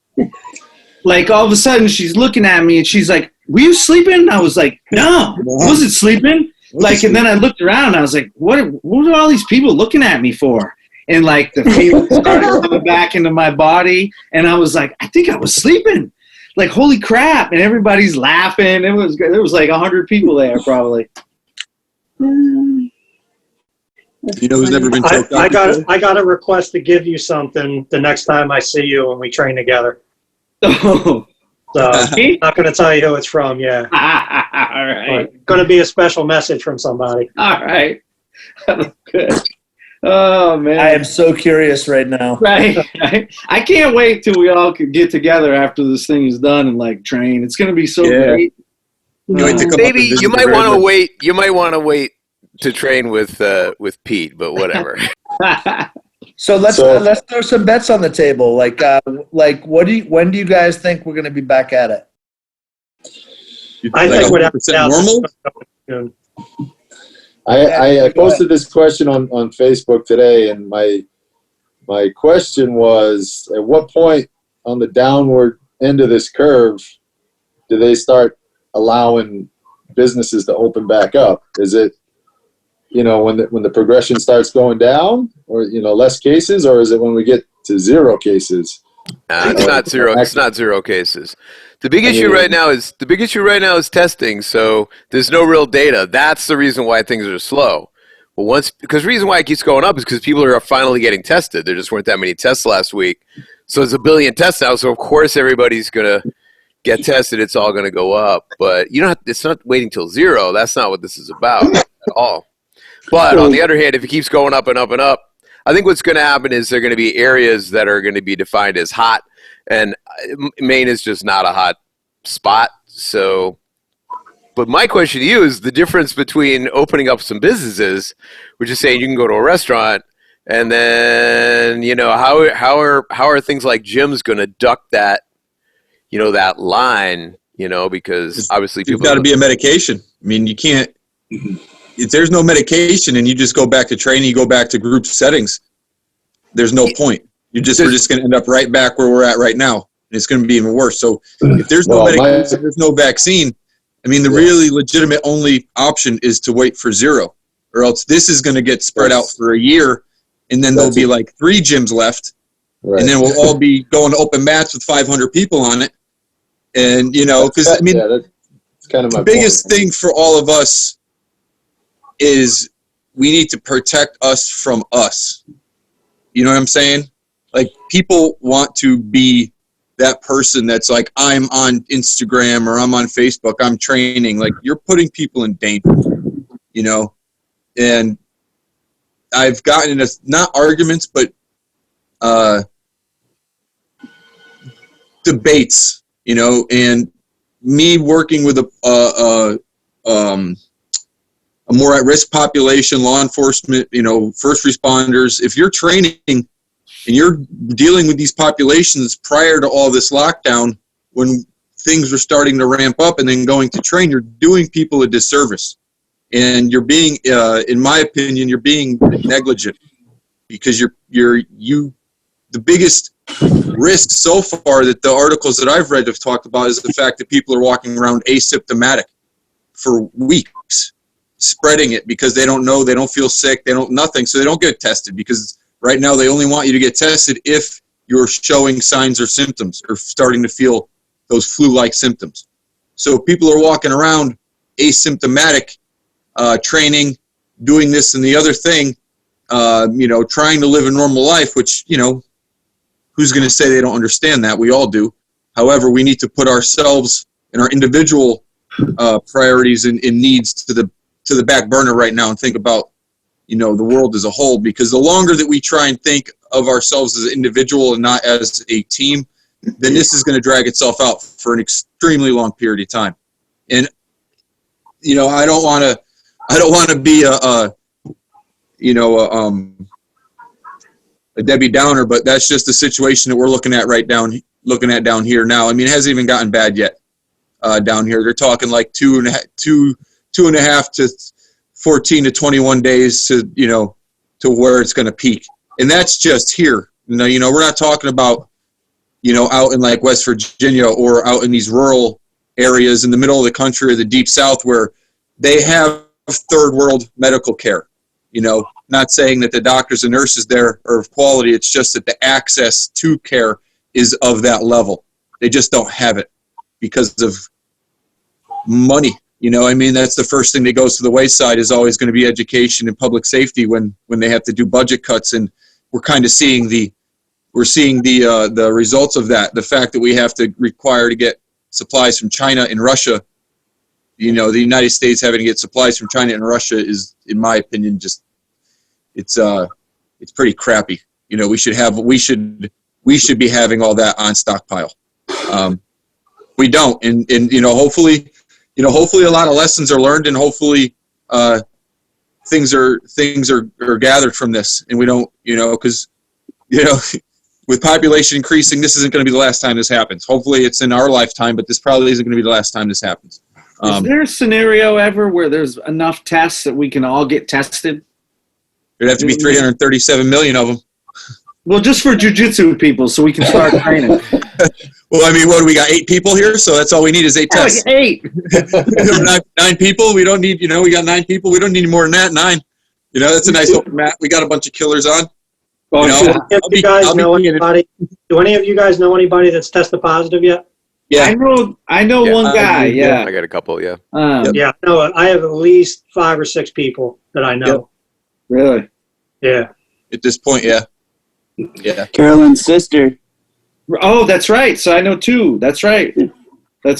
like all of a sudden she's looking at me and she's like, "Were you sleeping?" I was like, "No, I wasn't sleeping." Like, and then I looked around and I was like, what are all these people looking at me for? And like the feeling started coming back into my body. And I was like, I think I was sleeping. Like, holy crap. And everybody's laughing. There was like 100 people there probably. You know who's never been choked I out? got a request to give you something the next time I see you when we train together. Oh. So I'm not going to tell you who it's from. Yeah. All right. Going to be a special message from somebody. All right. Good. Oh, man. I am so curious right now. Right. I can't wait till we all could get together after this thing is done and like train. It's going to be so great. Maybe you might want to wait. You might want to wait to train with Pete, but whatever. So let's throw some bets on the table. Like when do you guys think we're going to be back at it? I think without normal. I posted this question on Facebook today, and my question was, at what point on the downward end of this curve do they start allowing businesses to open back up? Is it, when the progression starts going down, or less cases, or is it when we get to 0 cases? It's not zero. It's not 0 cases. The big issue right now is testing. So there's no real data. That's the reason why things are slow. Well, because the reason why it keeps going up is because people are finally getting tested. There just weren't that many tests last week. So there's 1 billion tests now. So of course everybody's gonna get tested. It's all gonna go up. But it's not waiting till 0. That's not what this is about at all. But on the other hand, if it keeps going up and up and up, I think what's going to happen is there are going to be areas that are going to be defined as hot, and Maine is just not a hot spot. So, but my question to you is the difference between opening up some businesses, which is saying you can go to a restaurant, and then how are things like gyms going to duck that that line? Because obviously there's got to be a medication. I mean, you can't. If there's no medication and you just go back to training, you go back to group settings, there's no point. We're just going to end up right back where we're at right now, and it's going to be even worse. So if there's no medication, there's no vaccine. I mean, the really legitimate only option is to wait for 0, or else this is going to get spread out for a year, and then there'll be like 3 gyms left, and then we'll all be going to open mats with 500 people on it. And because I mean, that's kind of my the biggest thing for all of us is we need to protect us from us. You know what I'm saying? Like, people want to be that person that's like, I'm on Instagram or I'm on Facebook, I'm training. Like, you're putting people in danger, And I've gotten into, not arguments, but debates, and me working with a more at-risk population, law enforcement, first responders. If you're training and you're dealing with these populations prior to all this lockdown, when things were starting to ramp up and then going to train, you're doing people a disservice. And you're being, in my opinion, you're being negligent, because the biggest risk so far that the articles that I've read have talked about is the fact that people are walking around asymptomatic for weeks, spreading it because they don't know, they don't feel sick, nothing, so they don't get tested, because right now they only want you to get tested if you're showing signs or symptoms or starting to feel those flu-like symptoms. So people are walking around asymptomatic, training, doing this and the other thing, trying to live a normal life, which, who's going to say they don't understand that? We all do. However, we need to put ourselves and our individual priorities and needs to the back burner right now and think about, the world as a whole, because the longer that we try and think of ourselves as an individual and not as a team, then this is going to drag itself out for an extremely long period of time. And, I don't want to be a Debbie Downer, but that's just the situation that we're looking at down here now. I mean, it hasn't even gotten bad yet down here. They're talking like 2.5 to 14 to 21 days to where it's going to peak. And that's just here. We're not talking about, out in like West Virginia or out in these rural areas in the middle of the country or the deep South where they have third world medical care. Not saying that the doctors and nurses there are of quality. It's just that the access to care is of that level. They just don't have it because of money. That's the first thing that goes to the wayside is always going to be education and public safety when they have to do budget cuts. And we're kind of seeing the results of that. The fact that we have to require to get supplies from China and Russia, the United States having to get supplies from China and Russia is, in my opinion, just it's pretty crappy. We should be having all that on stockpile. We don't, and hopefully a lot of lessons are learned, and hopefully things are gathered from this, and we don't, because with population increasing, this isn't going to be the last time this happens. Hopefully it's in our lifetime, but this probably isn't going to be the last time this happens. Is there a scenario ever where there's enough tests that we can all get tested? There'd have to be 337 million of them. Well, just for jiu-jitsu people, so we can start training. Well, I mean, what do we got? 8 people here, so that's all we need is 8 tests. 8. 9 people. We don't need. We got 9 people. We don't need more than that. 9. That's a nice open mat. We got a bunch of killers on. Well, do any of you guys know anybody that's tested positive yet? Yeah, I know one guy. Yeah, I got a couple. Yeah. Yeah, no, I have at least 5 or 6 people that I know. Yep. Really? Yeah. At this point, yeah. Yeah. Carolyn's sister. Oh, that's right. So I know 2. That's right. But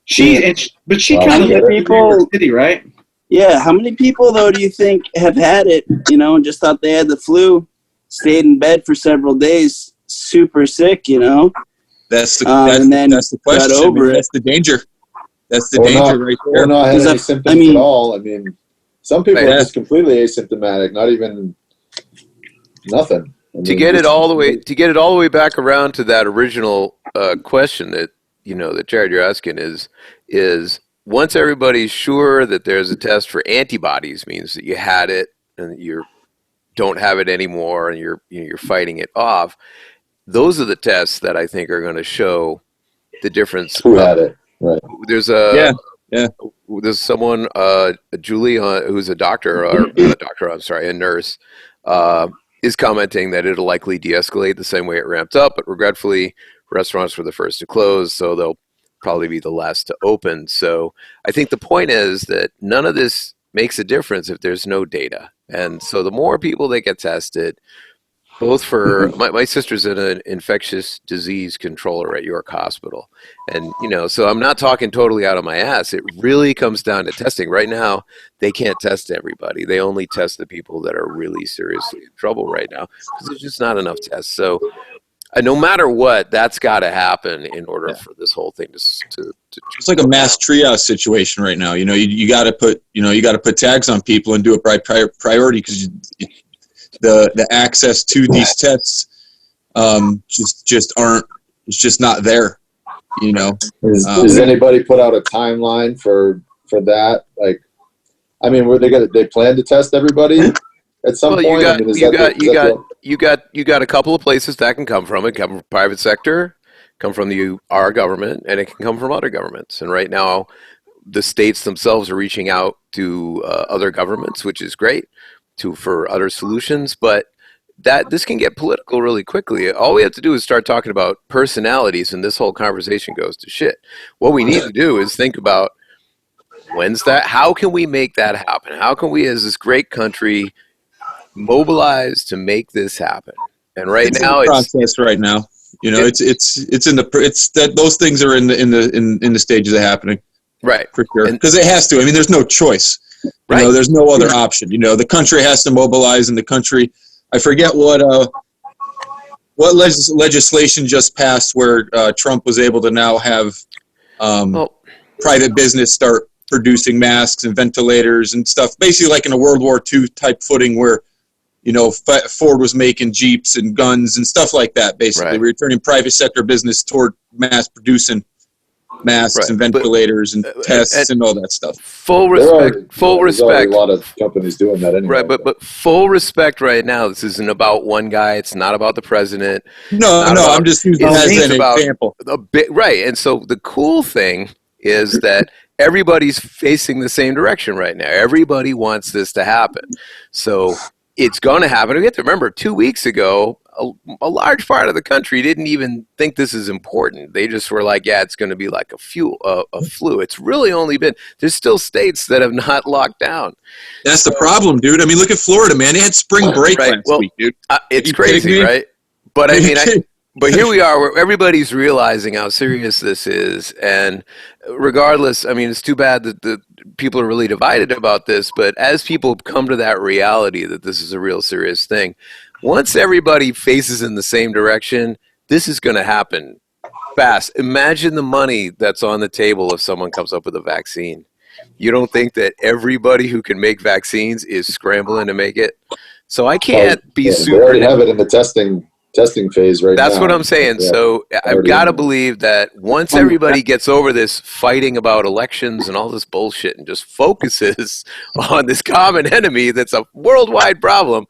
she kind of lived in New York City, right? Yeah. How many people though do you think have had it? And just thought they had the flu, stayed in bed for several days, super sick. That's the that's the question. Got over it. That's the danger. That's the danger right there. Or not have any symptoms at all. I mean, some people are just completely asymptomatic, not even nothing. To get it all the way back around to that original question that that Jared you're asking is once everybody's sure that there's a test for antibodies, means that you had it and you don't have it anymore and you're fighting it off. Those are the tests that I think are going to show the difference. Who had it? Right. There's There's someone, Julie, who's a doctor a nurse. Is commenting that it'll likely de-escalate the same way it ramped up, but regretfully, restaurants were the first to close, so they'll probably be the last to open. So I think the point is that none of this makes a difference if there's no data. And so the more people that get tested, both for my sister's an infectious disease controller at York Hospital. And, so I'm not talking totally out of my ass. It really comes down to testing. Right now, they can't test everybody. They only test the people that are really seriously in trouble right now because there's just not enough tests. So no matter what, that's got to happen in order for this whole thing to it's like a mass triage situation right now. You got to put tags on people and do it by priority because the access to these tests just aren't. It's just not there. Does anybody put out a timeline for that? Like, I mean, were they plan to test everybody at some point? You got a couple of places that can come from. It can come from private sector, come from our government, and it can come from other governments. And right now, the states themselves are reaching out to other governments, which is great, for other solutions. But this can get political really quickly. All we have to do is start talking about personalities, and this whole conversation goes to shit. What we need to do is think about how can we make that happen? How can we, as this great country, mobilize to make this happen. And right now, in the process right now. You know, it's that those things are in the stages of happening. Right. For sure. Because it has to. I mean, there's no choice. You know, there's no other option. You know, the country has to mobilize, and the country, I forget what legislation just passed where Trump was able to now have private business start producing masks and ventilators and stuff, basically like in a World War II type footing where, you know, Ford was making Jeeps and guns and stuff like that, basically. We're turning private sector business toward mass producing masks and ventilators and tests and all that stuff. Full respect. There's a lot of companies doing that anyway. Right, but full respect right now. This isn't about one guy. It's not about the president. No, I'm just using it as an example. Right, and so the cool thing is that everybody's facing the same direction right now. Everybody wants this to happen. So it's going to happen. We have to remember 2 weeks ago, a large part of the country didn't even think this is important. They just were like, yeah, it's going to be like a flu. It's really only been, there's still states that have not locked down. That's the problem, dude. I mean, look at Florida, man. They had spring break last week, dude. It's crazy, right? But I mean, but here we are where everybody's realizing how serious this is. And regardless, I mean, it's too bad that the people are really divided about this, but as people come to that reality that this is a real serious thing, once everybody faces in the same direction, this is going to happen fast. Imagine the money that's on the table if someone comes up with a vaccine. You don't think that everybody who can make vaccines is scrambling to make it? So I can't be super... They already have it in the testing phase right now. That's what I'm saying. Yeah, so I've got to believe that once everybody gets over this fighting about elections and all this bullshit and just focuses on this common enemy that's a worldwide problem,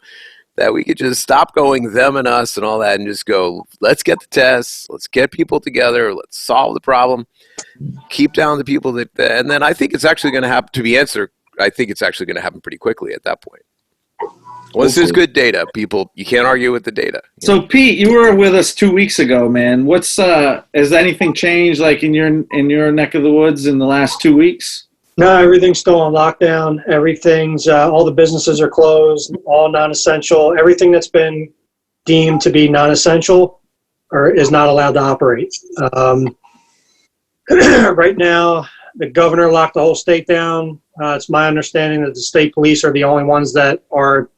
that we could just stop going them and us and all that and just go, let's get the tests, let's get people together, let's solve the problem, keep down the people that, and then I think it's actually going to happen, to be answered, I think it's actually going to happen pretty quickly at that point. Once there's good data, people, you can't argue with the data. So Pete, you were with us 2 weeks ago, man. What's has anything changed like in your neck of the woods in the last 2 weeks? No, everything's still on lockdown. Everything's all the businesses are closed, all non-essential. Everything that's been deemed to be non-essential or is not allowed to operate. Right now, the governor locked the whole state down. It's my understanding that the state police are the only ones that are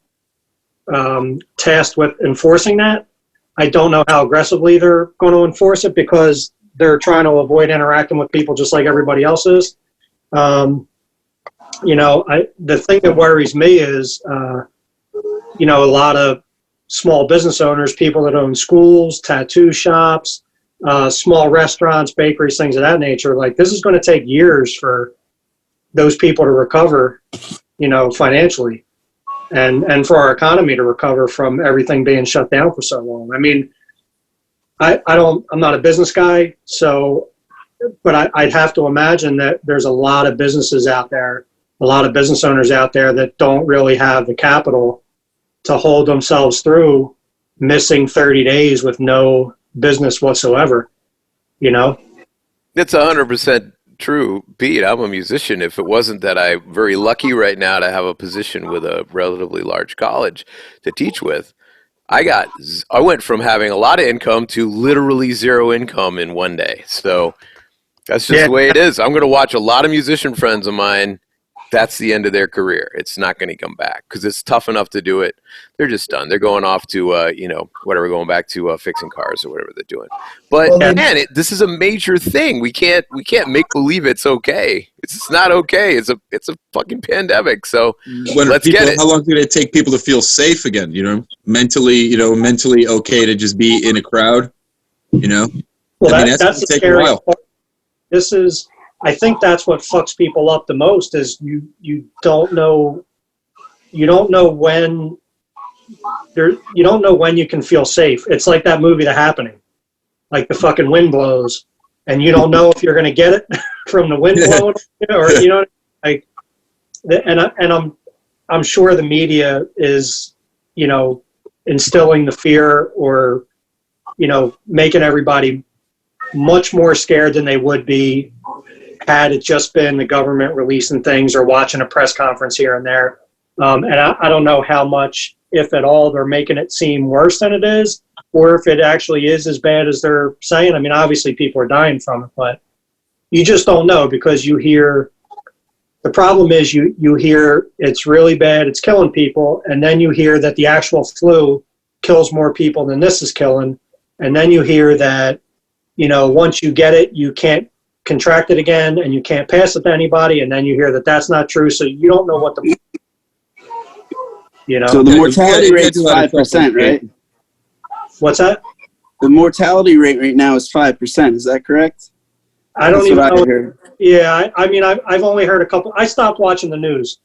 tasked with enforcing that. I don't know how aggressively they're going to enforce it because they're trying to avoid interacting with people just like everybody else is. You know, the thing that worries me is, you know, a lot of small business owners, people that own schools, tattoo shops, small restaurants, bakeries, things of that nature. Like, this is going to take years for those people to recover, you know, financially, and for our economy to recover from everything being shut down for so long. I mean, I'm not a business guy, so, but I'd have to imagine that there's a lot of businesses out there, a lot of business owners out there that don't really have the capital to hold themselves through missing 30 days with no business whatsoever, you know? It's 100% true, Pete. I'm a musician. If it wasn't that I'm very lucky right now to have a position with a relatively large college to teach with, I went from having a lot of income to literally zero income in one day. So that's just the way it is. I'm going to watch a lot of musician friends of mine. That's the end of their career. It's not going to come back because it's tough enough to do it. They're just done. They're going off to, you know, whatever, going back to fixing cars or whatever they're doing. But man, this is a major thing. We can't make believe it's okay. It's not okay. It's a fucking pandemic. So let's get it. How long did it take people to feel safe again? You know, mentally okay to just be in a crowd. You know, well, I mean, that's the scary part. I think that's what fucks people up the most is you don't know when you can feel safe. It's like that movie, The Happening. Like the fucking wind blows and you don't know if you're going to get it from the wind blowing, or, you know, like, and I'm sure the media is, you know, instilling the fear or, you know, making everybody much more scared than they would be had it just been the government releasing things or watching a press conference here and there. And I don't know how much, if at all, they're making it seem worse than it is, or if it actually is as bad as they're saying. I mean, obviously people are dying from it, but you just don't know, because you hear, the problem is you hear it's really bad, it's killing people, and then you hear that the actual flu kills more people than this is killing, and then you hear that, you know, once you get it, you can't contract it again, and you can't pass it to anybody, and then you hear that that's not true, so you don't know what the, you know. So the mortality rate is 5%, right? What's that? The mortality rate right now is 5%. Is that correct? I don't even That's what I know. heard. Yeah, I mean, I've only heard a couple. I stopped watching the news,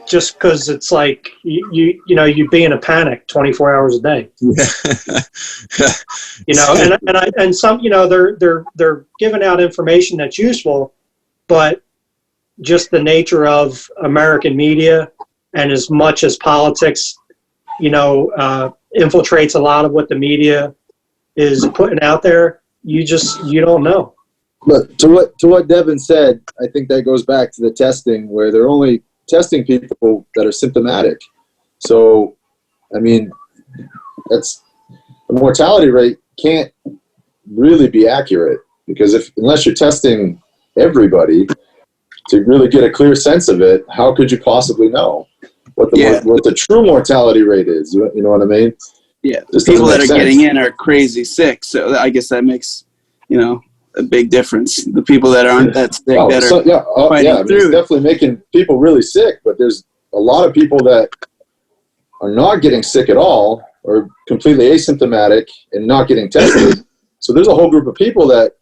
just because it's like you know, you'd be in a panic 24 hours a day. You know, and some, you know, they're giving out information that's useful, but just the nature of American media, and as much as politics, you know, infiltrates a lot of what the media is putting out there, you don't know. But to what Devin said, I think that goes back to the testing, where they're only testing people that are symptomatic. So, I mean, that's, the mortality rate can't really be accurate, because unless you're testing everybody to really get a clear sense of it, how could you possibly know what the true mortality rate is? You know what I mean? Yeah, the people that are getting in are crazy sick, so I guess that makes, you know, a big difference. The people that aren't that sick fighting I mean, through. it's definitely making people really sick, but there's a lot of people that are not getting sick at all, or completely asymptomatic and not getting tested. So there's a whole group of people that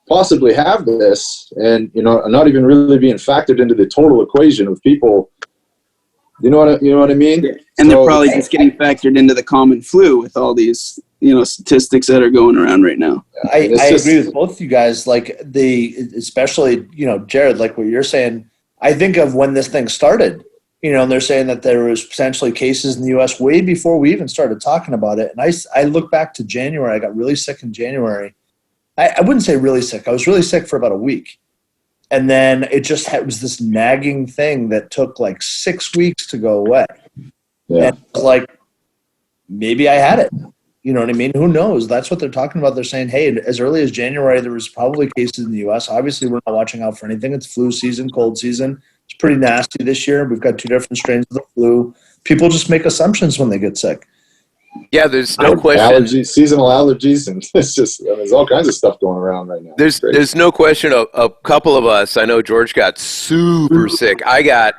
possibly have this, and, you know, are not even really being factored into the total equation of people. You know what I mean? Yeah. And they're probably just getting factored into the common flu with all these, you know, statistics that are going around right now. I agree with both you guys. Like, especially, you know, Jared, like what you're saying, I think of when this thing started, you know, and they're saying that there was potentially cases in the U.S. way before we even started talking about it. And I look back to January. I got really sick in January. I wouldn't say really sick. I was really sick for about a week. And then it was this nagging thing that took like 6 weeks to go away. Yeah. And it was like, maybe I had it. You know what I mean? Who knows? That's what they're talking about. They're saying, hey, as early as January, there was probably cases in the U.S. Obviously, we're not watching out for anything. It's flu season, cold season. It's pretty nasty this year. We've got 2 different strains of the flu. People just make assumptions when they get sick. Yeah, there's no question. Allergies, seasonal allergies, and it's just, I mean, there's all kinds of stuff going around right now. There's no question. A couple of us, I know George got super sick. I got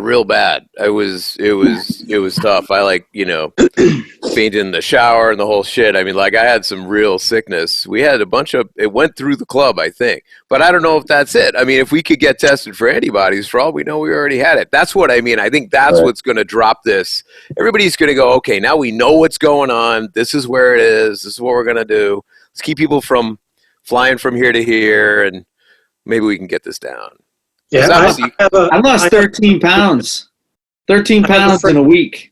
real bad. It was tough. I, like, you know, fainted in the shower and the whole shit. I mean, like, I had some real sickness. We had it went through the club, I think. But I don't know if that's it. I mean, if we could get tested for antibodies, for all we know, we already had it. That's what I mean. I think that's what's going to drop this. Everybody's going to go, okay, now we know what's going on. This is where it is. This is what we're going to do. Let's keep people from flying from here to here, and maybe we can get this down. Yeah, I lost 13 pounds. 13 pounds in a week.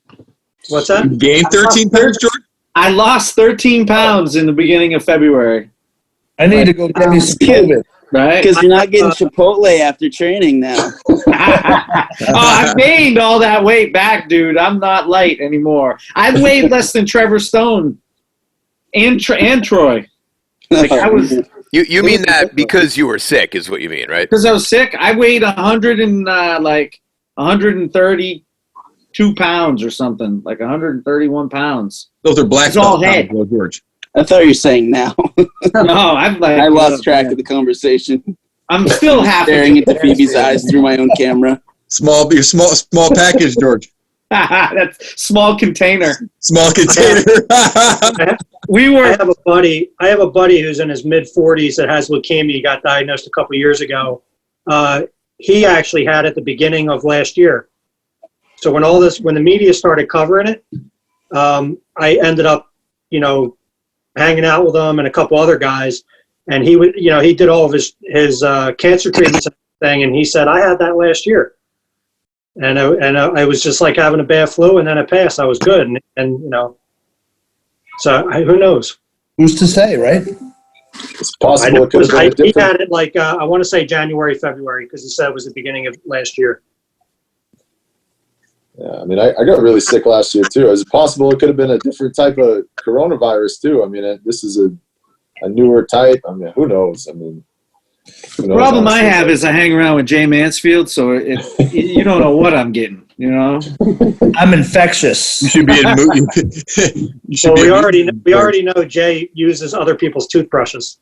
What's that? You gained 13 pounds, George? I lost 13 pounds in the beginning of February. I need to go get me some COVID. Right? Because you're not getting Chipotle after training now. I gained all that weight back, dude. I'm not light anymore. I weighed less than Trevor Stone and Troy. Like, I was... You mean that because you were sick is what you mean, right? Because I was sick. I weighed 132 pounds or something, like 131 pounds. Those are black. It's all head. George. I thought you were saying now. No, I lost track of the conversation. I'm still half staring into Phoebe's eyes through my own camera. Small package, George. That's small container. Small container. I have a buddy who's in his mid-40s that has leukemia. He got diagnosed a couple years ago. He actually had it the beginning of last year. So when the media started covering it, I ended up, you know, hanging out with him and a couple other guys, and he would, you know, he did all of his cancer treatments and everything, and he said, I had that last year. And I was just like having a bad flu, and then it passed. I was good, and you know, so who knows? Who's to say, right? It's possible it could have been a He different. had it like, I want to say January, February, because he said it was the beginning of last year. Yeah, I mean, I got really sick last year too. Is it possible it could have been a different type of coronavirus too? I mean, this is a newer type. I mean, who knows? I mean, the problem I have is I hang around with Jay Mansfield, so you don't know what I'm getting. You know, I'm infectious. You should be in movie. So we already know Jay uses other people's toothbrushes.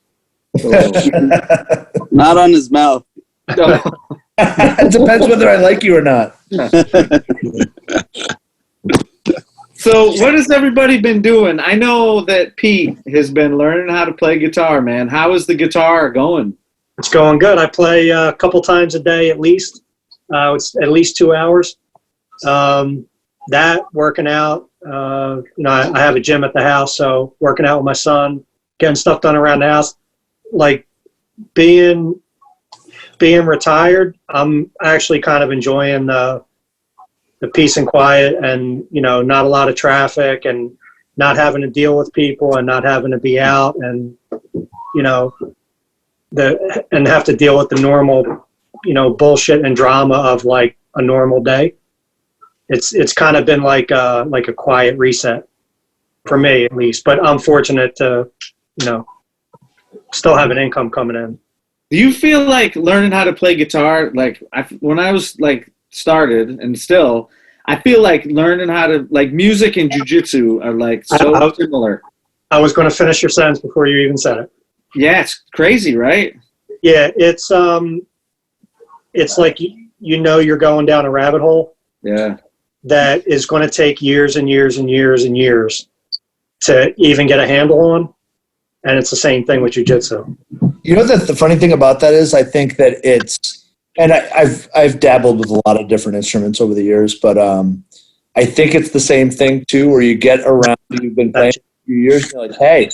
Not on his mouth. It depends whether I like you or not. So what has everybody been doing? I know that Pete has been learning how to play guitar, man. How is the guitar going? It's going good. I play a couple times a day at least. It's at least 2 hours. That, working out, I have a gym at the house, so working out with my son, getting stuff done around the house. Like being retired, I'm actually kind of enjoying the peace and quiet and, not a lot of traffic and not having to deal with people and not having to be out and, and have to deal with the normal, bullshit and drama of like a normal day. It's kind of been like a quiet reset for me at least, but I'm fortunate to, still have an income coming in. Do you feel like learning how to play guitar, like when I was like started and still, I feel like learning how to, like, music and jiu-jitsu are like so similar. I was going to finish your sentence before you even said it. Yeah, it's crazy, right? Yeah, it's like you're going down a rabbit hole. Yeah. That is going to take years and years and years and years to even get a handle on. And it's the same thing with jiu-jitsu. You know that the funny thing about that is I think that it's, and I've dabbled with a lot of different instruments over the years, but I think it's the same thing too, where you get around, you've been playing for a few years, and you're like, hey,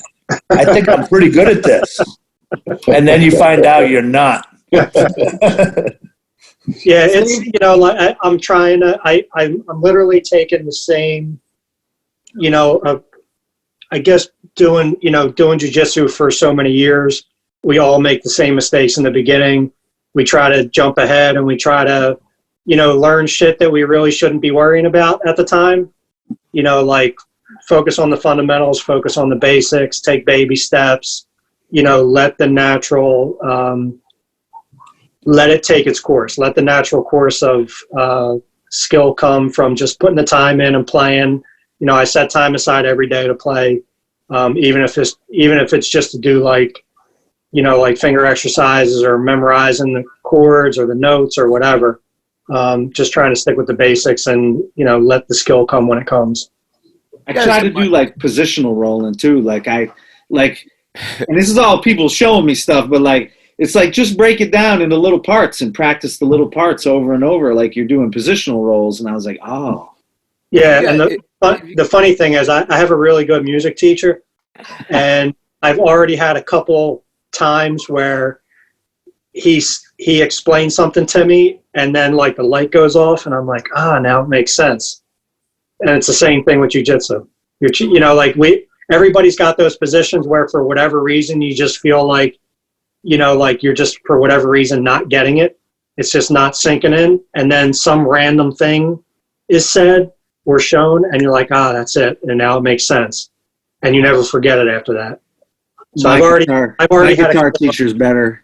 I think I'm pretty good at this. And then you find out you're not. Yeah, it's, like I'm trying to, I'm literally taking the same, I guess doing jiu-jitsu for so many years, we all make the same mistakes in the beginning. We try to jump ahead and we try to, learn shit that we really shouldn't be worrying about at the time. Like focus on the fundamentals, focus on the basics, take baby steps, let the natural, let it take its course. Let the natural course of skill come from just putting the time in and playing. I set time aside every day to play, even if it's just to do like finger exercises or memorizing the chords or the notes or whatever. Just trying to stick with the basics and let the skill come when it comes. I try to do like positional rolling too. And this is all people showing me stuff, but like it's like just break it down into little parts and practice the little parts over and over, like you're doing positional rolls. And I was like, oh. Yeah, and the funny thing is I have a really good music teacher, and I've already had a couple times where he explained something to me, and then like the light goes off, and I'm like, now it makes sense. And it's the same thing with jiu-jitsu. Everybody's got those positions where for whatever reason you just feel like, like you're just for whatever reason not getting it. It's just not sinking in, and then some random thing is said or shown, and you're like, that's it, and now it makes sense, and you never forget it after that. So I've already had guitar teacher's better.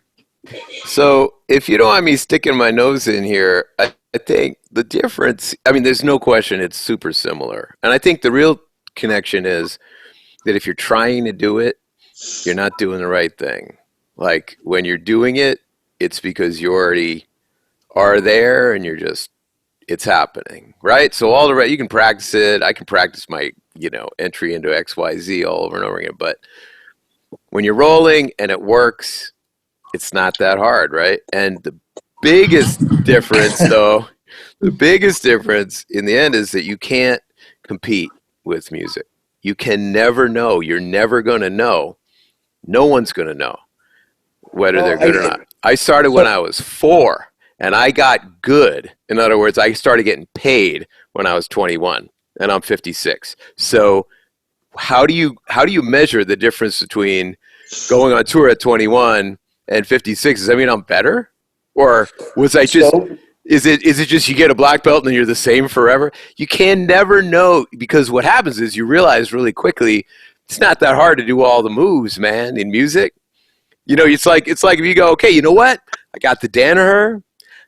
So if you don't mind me sticking my nose in here, I think the difference, I mean, there's no question it's super similar. And I think the real connection is that if you're trying to do it, you're not doing the right thing. Like when you're doing it, it's because you already are there and you're just, it's happening, right? So all the rest, you can practice it. I can practice my, entry into XYZ all over and over again. But when you're rolling and it works, it's not that hard, right? And the biggest difference, though, the biggest difference in the end is that you can't compete with music. You can never know. You're never going to know. No one's going to know whether they're good or not. I started when I was 4. And I got good. In other words, I started getting paid when I was 21, and I'm 56. So how do you measure the difference between going on tour at 21 and 56, does that mean I'm better? Or was I just, is it just you get a black belt and you're the same forever? You can never know, because what happens is you realize really quickly it's not that hard to do all the moves, man, in music. You know, it's like if you go, okay, you know what? I got the Danaher,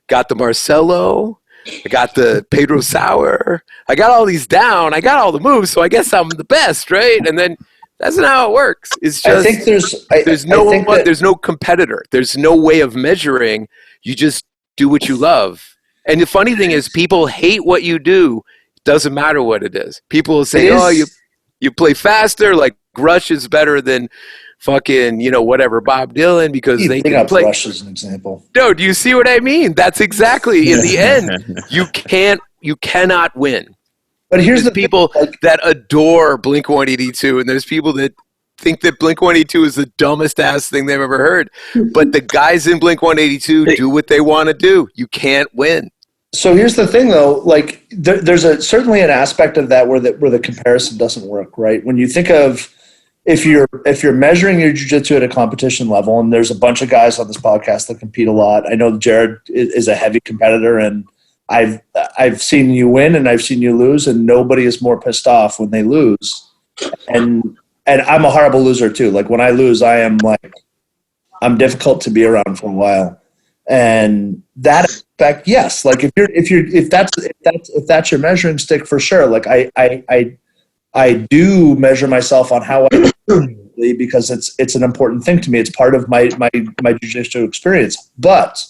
got the Marcelo, I got the Pedro Sauer. I got all these down. I got all the moves, so I guess I'm the best, right? And then that's not how it works. It's just I think there's no competitor. There's no way of measuring. You just do what you love. And the funny thing is, people hate what you do. It doesn't matter what it is. People will say, "Oh, you play faster. Like Rush is better than fucking, you know, whatever, Bob Dylan, because they can play." Rush as an example. No, do you see what I mean? That's exactly, in the end, you cannot win. But here's the people that adore Blink-182, and there's people that think that Blink-182 is the dumbest ass thing they've ever heard. But the guys in Blink-182 do what they want to do. You can't win. So here's the thing, though. Like, there's certainly an aspect of that where the comparison doesn't work, right? When you think of if you're measuring your jiu-jitsu at a competition level, and there's a bunch of guys on this podcast that compete a lot. I know JAROD is a heavy competitor, and I've seen you win and I've seen you lose, and nobody is more pissed off when they lose. And I'm a horrible loser too. Like, when I lose, I'm difficult to be around for a while. And that aspect, yes. Like, if that's your measuring stick, for sure. Like, I do measure myself on how I do, because it's an important thing to me. It's part of my jiu-jitsu experience. But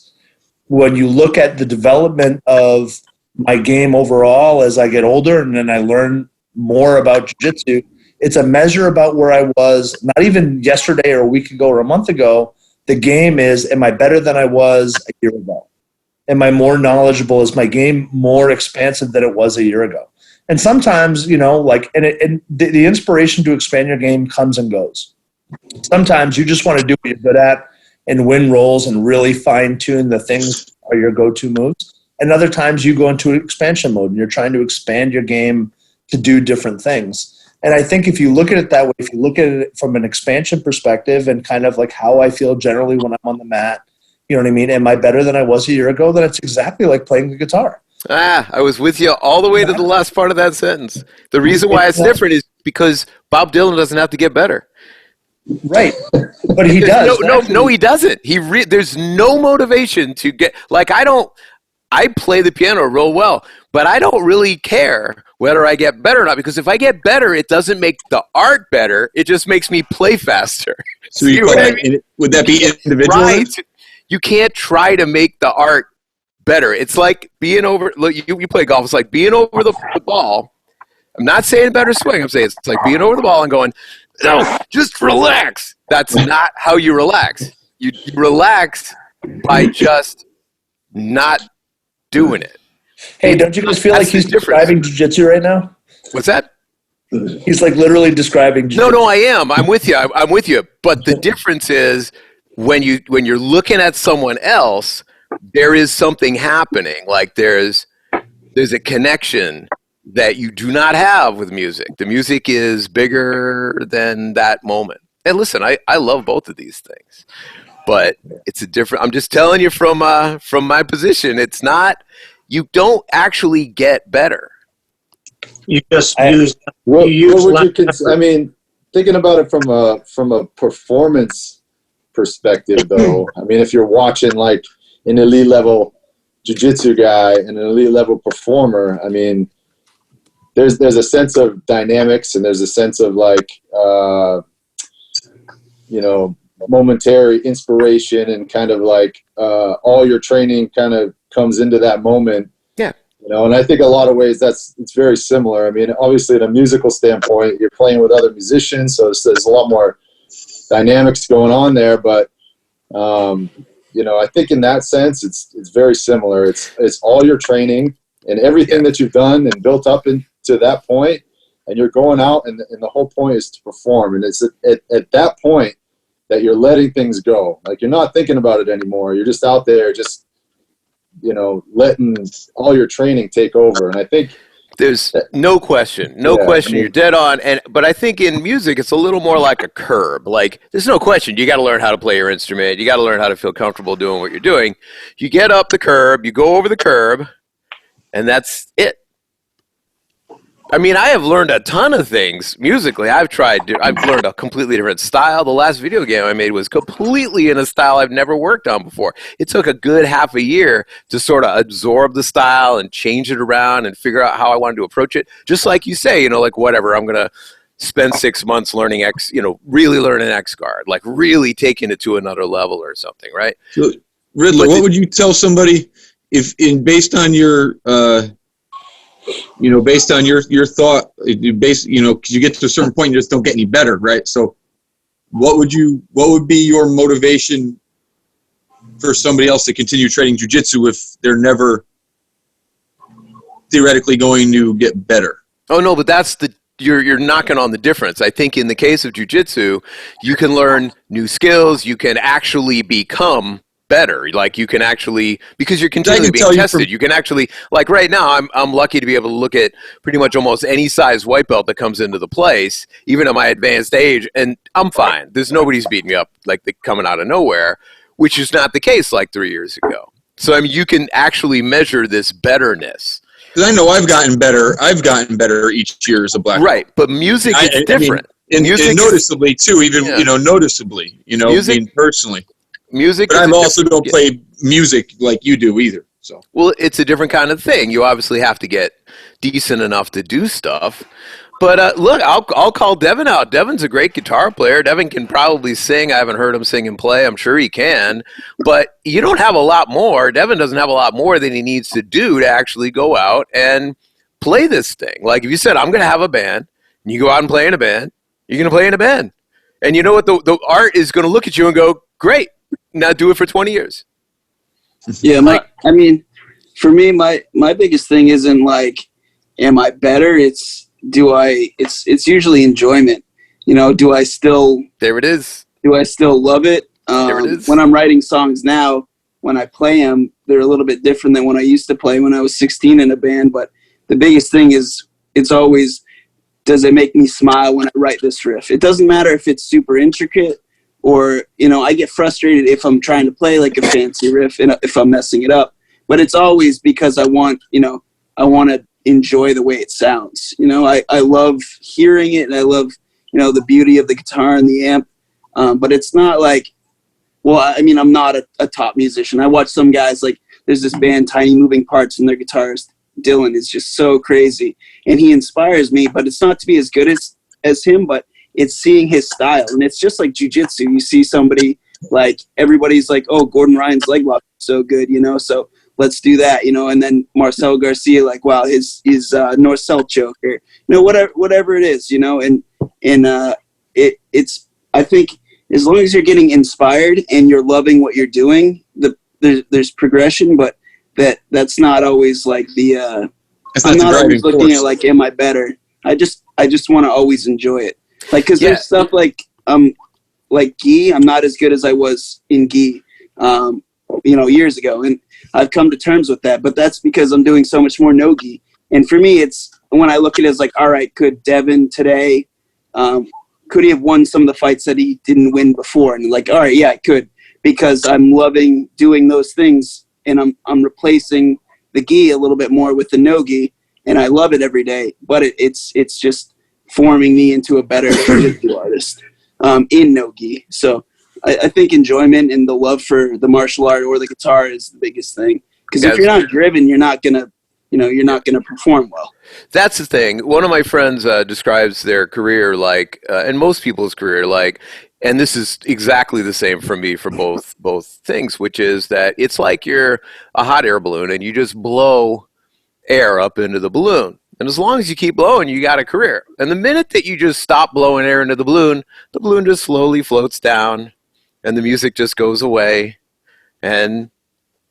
when you look at the development of my game overall as I get older and then I learn more about jiu-jitsu, it's a measure about where I was, not even yesterday or a week ago or a month ago. The game is, am I better than I was a year ago? Am I more knowledgeable? Is my game more expansive than it was a year ago? And sometimes, you know, like, and the inspiration to expand your game comes and goes. Sometimes you just want to do what you're good at and win rolls and really fine-tune the things that are your go-to moves. And other times you go into expansion mode and you're trying to expand your game to do different things. And I think if you look at it that way, if you look at it from an expansion perspective and kind of like how I feel generally when I'm on the mat, you know what I mean? Am I better than I was a year ago? Then it's exactly like playing the guitar. I was with you all the way to the last part of that sentence. The reason why it's different is because Bob Dylan doesn't have to get better. Right. But he does. No, he doesn't. There's no motivation to get, like, I play the piano real well, but I don't really care whether I get better or not, because if I get better, it doesn't make the art better. It just makes me play faster. So would that be individual? Right. You can't try to make the art better. It's like being over, look, you play golf. It's like being over the ball. I'm not saying better swing. I'm saying it's like being over the ball and going, no, just relax. That's not how you relax. You relax by just not doing it. Hey, don't you guys feel like he's describing jiu-jitsu right now? What's that? He's like literally describing jiu-jitsu. No, I am. I'm with you. I'm with you. But the difference is when you're looking at someone else, there is something happening. Like there's a connection that you do not have with music. The music is bigger than that moment. And listen, I love both of these things, but it's a different. I'm just telling you from my position. It's not. You don't actually get better. You just use. What would you I mean, thinking about it from a performance perspective, though. I mean, if you're watching like an elite level jiu-jitsu guy and an elite level performer, I mean, there's a sense of dynamics and there's a sense of like, momentary inspiration and kind of like all your training kind of comes into that moment. Yeah. And I think a lot of ways it's very similar. I mean, obviously in a musical standpoint, you're playing with other musicians, so there's a lot more dynamics going on there. But I think in that sense, it's very similar. It's all your training and everything that you've done and built up into that point, and you're going out, and the whole point is to perform. And it's at that point that you're letting things go. Like you're not thinking about it anymore. You're just out there, just letting all your training take over. And I think There's no question, you're dead on. But I think in music, it's a little more like a curb. Like, there's no question, you got to learn how to play your instrument. You got to learn how to feel comfortable doing what you're doing. You get up the curb, you go over the curb, and that's it. I mean, I have learned a ton of things musically. I've learned a completely different style. The last video game I made was completely in a style I've never worked on before. It took a good half a year to sort of absorb the style and change it around and figure out how I wanted to approach it. Just like you say, like whatever, I'm going to spend 6 months learning really learning X guard, like really taking it to another level or something, right? So, Riddler, what would you tell somebody based on your based on your thought, because you get to a certain point, you just don't get any better, right? So what would be your motivation for somebody else to continue training jiu-jitsu if they're never theoretically going to get better? Oh, no, but that's you're knocking on the difference. I think in the case of jiu-jitsu, you can learn new skills. You can actually become better. Like, you can actually, because you're continually being tested, you can actually, like right now, I'm lucky to be able to look at pretty much almost any size white belt that comes into the place, even at my advanced age, and I'm fine. There's nobody's beating me up like coming out of nowhere, which is not the case like 3 years ago. So, I mean, you can actually measure this betterness. Because I know I've gotten better. I've gotten better each year as a black belt. Right, but music is different. And noticeably, too, even, noticeably, personally. Music, but I also don't play music like you do either. So, well, it's a different kind of thing. You obviously have to get decent enough to do stuff. But look, I'll call Devin out. Devin's a great guitar player. Devin can probably sing. I haven't heard him sing and play. I'm sure he can. But you don't have a lot more. Devin doesn't have a lot more than he needs to do to actually go out and play this thing. Like, if you said, I'm going to have a band, and you go out and play in a band, you're going to play in a band. And you know what? The art is going to look at you and go, great. Now do it for 20 years. Yeah, for me, my biggest thing isn't like, am I better? It's usually enjoyment. Do I still, there it is. Do I still love it? There it is. When I'm writing songs now, when I play them, they're a little bit different than when I used to play when I was 16 in a band. But the biggest thing is, it's always, does it make me smile when I write this riff? It doesn't matter if it's super intricate, or, I get frustrated if I'm trying to play like a fancy riff and if I'm messing it up. But it's always because I want to enjoy the way it sounds. I love hearing it, and I love, the beauty of the guitar and the amp. But it's not like, I'm not a top musician. I watch some guys, like, there's this band, Tiny Moving Parts, and their guitarist, Dylan, is just so crazy. And he inspires me, but it's not to be as good as him, but it's seeing his style. And it's just like jiu-jitsu. You see somebody, like, everybody's like, oh, Gordon Ryan's leg lock is so good, so let's do that, and then Marcel Garcia, like, wow, his north-south choke, or, whatever it is, and it's, I think, as long as you're getting inspired and you're loving what you're doing, there's progression, but that's not always like I'm not always looking at, like, am I better? I just want to always enjoy it. Like, because there's stuff like gi, I'm not as good as I was in gi, years ago. And I've come to terms with that, but that's because I'm doing so much more no gi. And for me, it's, when I look at it as like, all right, could Devin today, could he have won some of the fights that he didn't win before? And like, all right, yeah, I could, because I'm loving doing those things, and I'm replacing the gi a little bit more with the no gi, and I love it every day. But it's just forming me into a better jiu-jitsu artist in no gi. So I think enjoyment and the love for the martial art or the guitar is the biggest thing. Because if you're not driven, you're not gonna perform well. That's the thing. One of my friends describes their career like, and most people's career like, and this is exactly the same for me for both things, which is that it's like you're a hot air balloon and you just blow air up into the balloon. And as long as you keep blowing, you got a career. And the minute that you just stop blowing air into the balloon just slowly floats down, and the music just goes away, and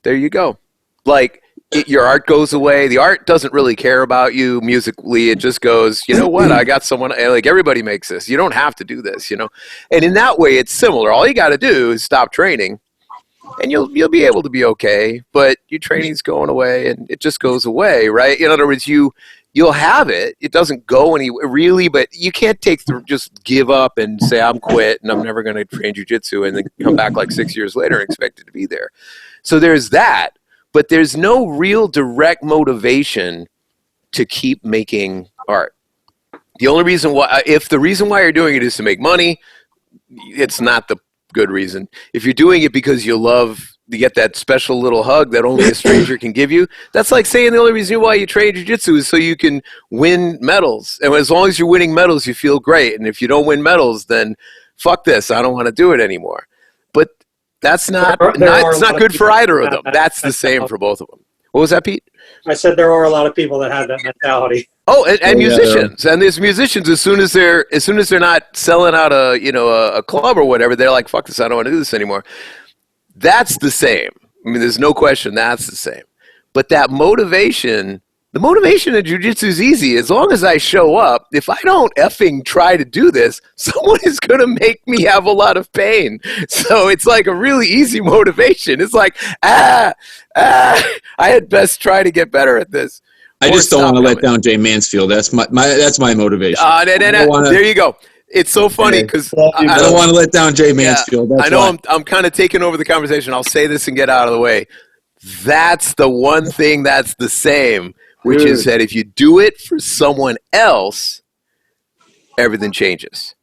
there you go. Like, your art goes away. The art doesn't really care about you musically. It just goes, you know what? I got someone, like, everybody makes this. You don't have to do this, And in that way, it's similar. All you got to do is stop training, and you'll be able to be okay, but your training's going away, and it just goes away, right? In other words, you you'll have it. It doesn't go anywhere really, but you can't just give up and say, I'm quit and I'm never going to train jiu-jitsu and then come back like 6 years later and expect it to be there. So there's that, but there's no real direct motivation to keep making art. The only reason why, if the reason why you're doing it is to make money, it's not the good reason. If you're doing it because you love to get that special little hug that only a stranger can give you, that's like saying the only reason why you train jiu-jitsu is so you can win medals. And as long as you're winning medals, you feel great. And if you don't win medals, then fuck this, I don't want to do it anymore. But that's not good for either of them. That's the same for both of them. What was that, Pete? I said there are a lot of people that have that mentality. Oh, and musicians, and there's musicians. As soon as they're not selling out a club or whatever, they're like, "Fuck this! I don't want to do this anymore." That's the same. I mean, there's no question that's the same. But that motivation, the motivation in jiu-jitsu is easy. As long as I show up, if I don't effing try to do this, someone is going to make me have a lot of pain. So it's like a really easy motivation. It's like, I had best try to get better at this. I just don't want to let down Jay Mansfield. That's my motivation. There you go. It's so funny because I don't want to let down Jay Mansfield. I know I'm kind of taking over the conversation. I'll say this and get out of the way. That's the one thing that's the same, which is that if you do it for someone else, everything changes.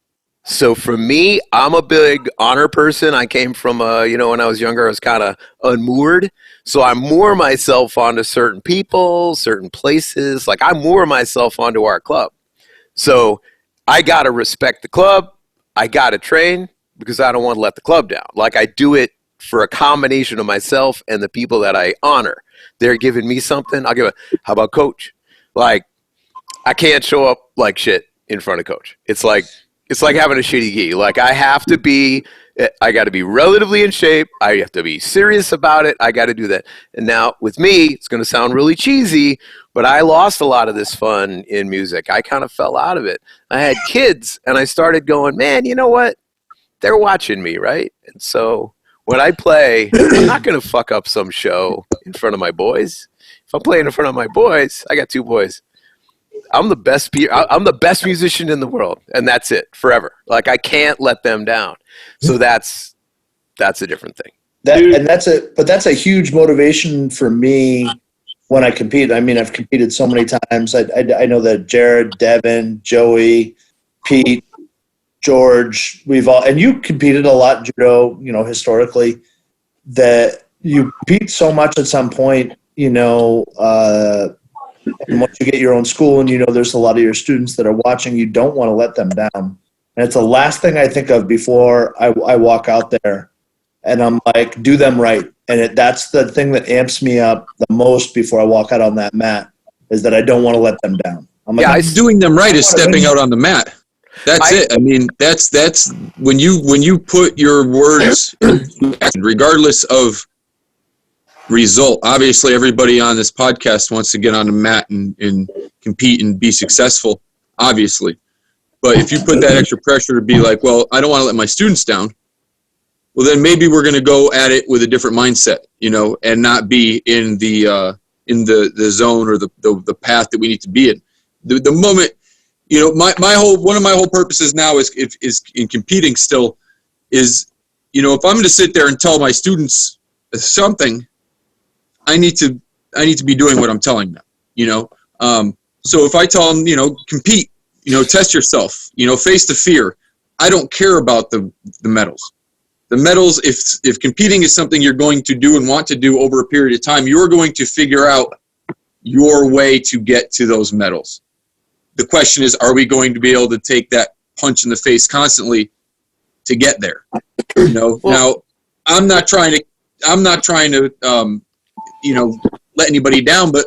So for me, I'm a big honor person. I came from, when I was younger, I was kind of unmoored. So I moor myself onto certain people, certain places. Like I moor myself onto our club. So I got to respect the club. I got to train because I don't want to let the club down. Like I do it for a combination of myself and the people that I honor. They're giving me something. I'll give how about coach? Like I can't show up like shit in front of coach. It's like having a shitty gi. Like I got to be relatively in shape. I have to be serious about it. I got to do that. And now with me, it's going to sound really cheesy, but I lost a lot of this fun in music. I kind of fell out of it. I had kids and I started going, man, you know what? They're watching me, right? And so when I play, I'm not going to fuck up some show in front of my boys. If I'm playing in front of my boys, I got 2 boys. I'm the best musician in the world, and that's it forever. Like I can't let them down. So that's a different thing. That's a huge motivation for me when I compete. I mean, I've competed so many times. I know that Jared, Devin, Joey, Pete, George, and you competed a lot in judo, historically, that you compete so much at some point, and once you get your own school and there's a lot of your students that are watching, you don't want to let them down. And it's the last thing I think of before I walk out there. And I'm like, do them right. And that's the thing that amps me up the most before I walk out on that mat, is that I don't want to let them down. I'm like, doing them right is stepping out on the mat. That's it. I mean, that's when you put your words, regardless of result. Obviously, everybody on this podcast wants to get on the mat and compete and be successful, obviously. But if you put that extra pressure to be like, well, I don't want to let my students down, well, then maybe we're going to go at it with a different mindset, and not be in the zone or the path that we need to be in. The moment, one of my whole purposes now is in competing still is, if I'm going to sit there and tell my students something, I need to be doing what I'm telling them, So if I tell them, compete, test yourself, face the fear. I don't care about the medals. The medals, if competing is something you're going to do and want to do over a period of time, you're going to figure out your way to get to those medals. The question is, are we going to be able to take that punch in the face constantly to get there? Now I'm not trying to let anybody down, but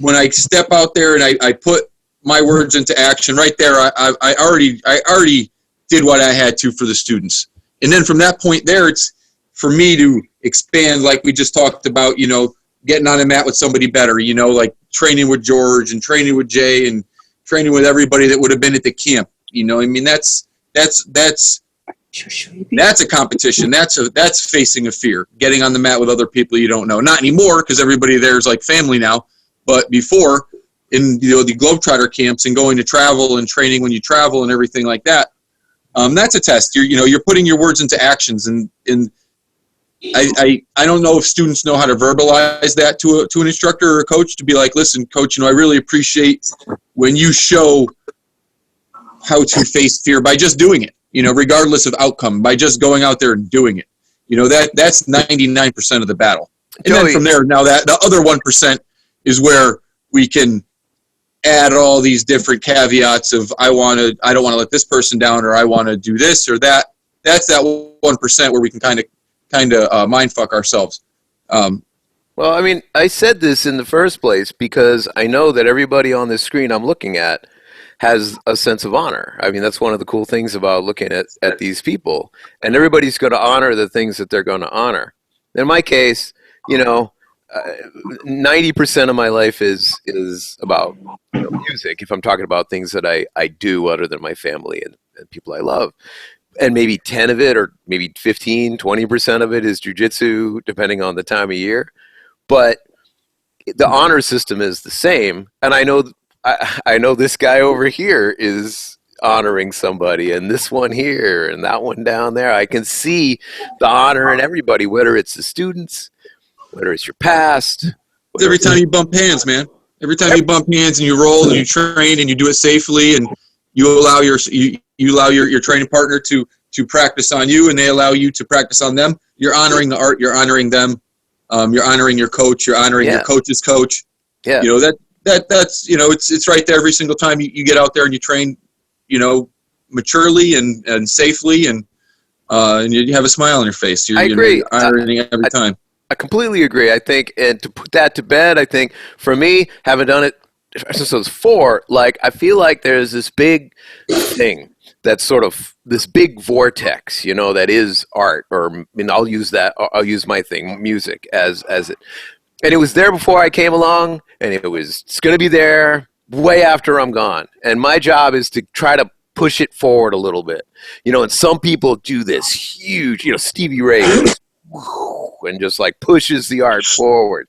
when I step out there and I put my words into action right there, I already did what I had to for the students. And then from that point there, it's for me to expand, like we just talked about, getting on the mat with somebody better, like training with George and training with Jay and training with everybody that would have been at the camp. That's a competition. That's facing a fear, getting on the mat with other people you don't know. Not anymore, because everybody there is like family now. But before, in the Globetrotter camps and going to travel and training when you travel and everything like that. That's a test. You're putting your words into actions, and I don't know if students know how to verbalize that to an instructor or a coach, to be like, listen, coach, I really appreciate when you show how to face fear by just doing it, regardless of outcome, by just going out there and doing it. That's 99% of the battle. And then from there, now that the other 1% is where we can add all these different caveats of I don't want to let this person down, or I want to do this or that. That's that 1% where we can kind of mind fuck ourselves. Well, I mean, I said this in the first place because I know that everybody on this screen I'm looking at has a sense of honor. I mean, that's one of the cool things about looking at these people. And everybody's going to honor the things that they're going to honor. In my case, 90% of my life is about music, if I'm talking about things that I do other than my family and people I love. And maybe 10 of it, or maybe 15, 20% of it is jiu-jitsu, depending on the time of year. But the honor system is the same. And I know this guy over here is honoring somebody, and this one here and that one down there. I can see the honor in everybody, whether it's the students, whether it's your past. Every time you bump hands, man. Every time you bump hands and you roll and you train and you do it safely, and you allow your training partner to practice on you, and they allow you to practice on them, you're honoring the art, you're honoring them, you're honoring your coach, you're honoring your coach's coach. Yeah. That's it's right there every single time you get out there and you train, maturely and safely, and you have a smile on your face. I agree. You're honoring every time. I completely agree. I think, and to put that to bed, I think for me, having done it since I was 4, I feel like there's this big thing that's sort of this big vortex, that is art, I'll use my thing, music, as it. And it was there before I came along, and it's going to be there way after I'm gone. And my job is to try to push it forward a little bit. And some people do this huge, Stevie Ray goes, and just pushes the art forward.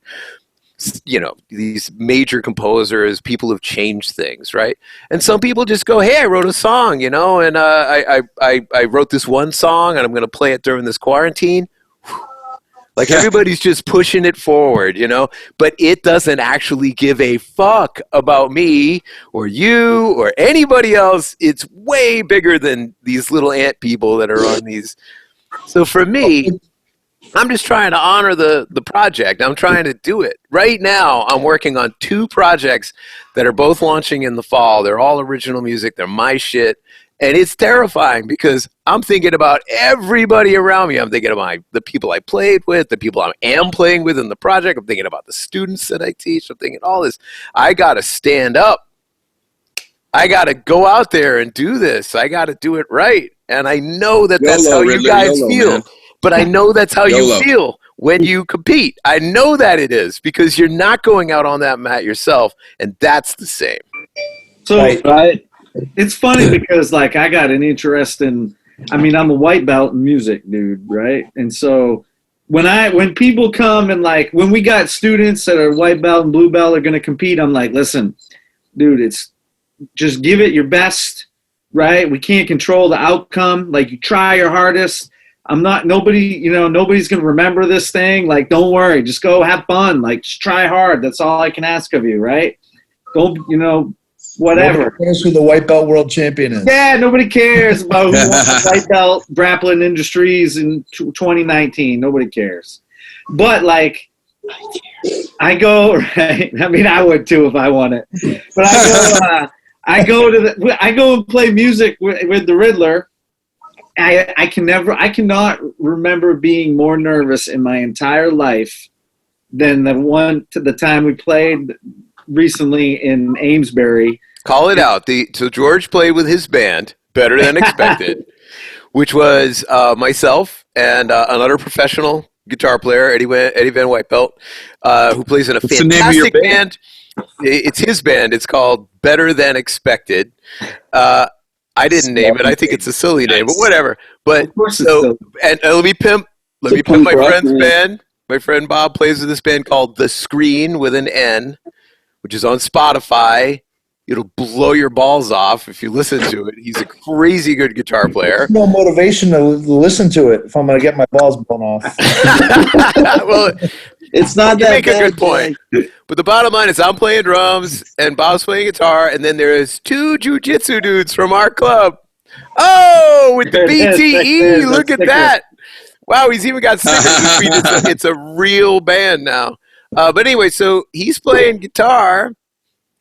These major composers, people have changed things, right? And some people just go, hey, I wrote a song, and I wrote this one song, and I'm going to play it during this quarantine. Everybody's just pushing it forward, but it doesn't actually give a fuck about me or you or anybody else. It's way bigger than these little ant people that are on these. So for me, I'm just trying to honor the project. I'm trying to do it. Right now, I'm working on 2 projects that are both launching in the fall. They're all original music. They're my shit. And it's terrifying because I'm thinking about everybody around me. I'm thinking about the people I played with, the people I am playing with in the project. I'm thinking about the students that I teach. I'm thinking all this. I got to stand up. I got to go out there and do this. I got to do it right. And I know that that's how you guys feel. Man. But I know that's how you feel when you compete. I know that it is because you're not going out on that mat yourself, and that's the same. So it's funny because I got an interest in, I'm a white belt in music, dude, right? And so when people come and when we got students that are white belt and blue belt are going to compete, I'm like, listen, dude, it's just give it your best, right? We can't control the outcome. You try your hardest. Nobody's going to remember this thing. Don't worry, just go have fun. Just try hard. That's all I can ask of you, right? Don't, whatever. Nobody cares who the white belt world champion is. Yeah, nobody cares about who won the white belt grappling industries in 2019. Nobody cares. But I go, right? I would too if I won it. But I go and play music with the Riddler. I cannot remember being more nervous in my entire life than the time we played recently in Amesbury. Call it out. So George played with his band, Better Than Expected, which was myself and another professional guitar player, Eddie Van Whitebelt, who plays in a fantastic band. It's his band. It's called Better Than Expected. I didn't name it. I think it's a silly name, but whatever. But and let me pimp my friend's band. My friend Bob plays with this band called The Screen with an N, which is on Spotify. It'll blow your balls off if you listen to it. He's a crazy good guitar player. No motivation to listen to it if I'm going to get my balls blown off. Well, It's not you that make bad, a good point. But the bottom line is I'm playing drums and Bob's playing guitar, and then there's 2 jiu-jitsu dudes from our club. Oh, with the BTE, look at that. Wow, he's even got stickers, which means it's a real band now. But anyway, so he's playing guitar,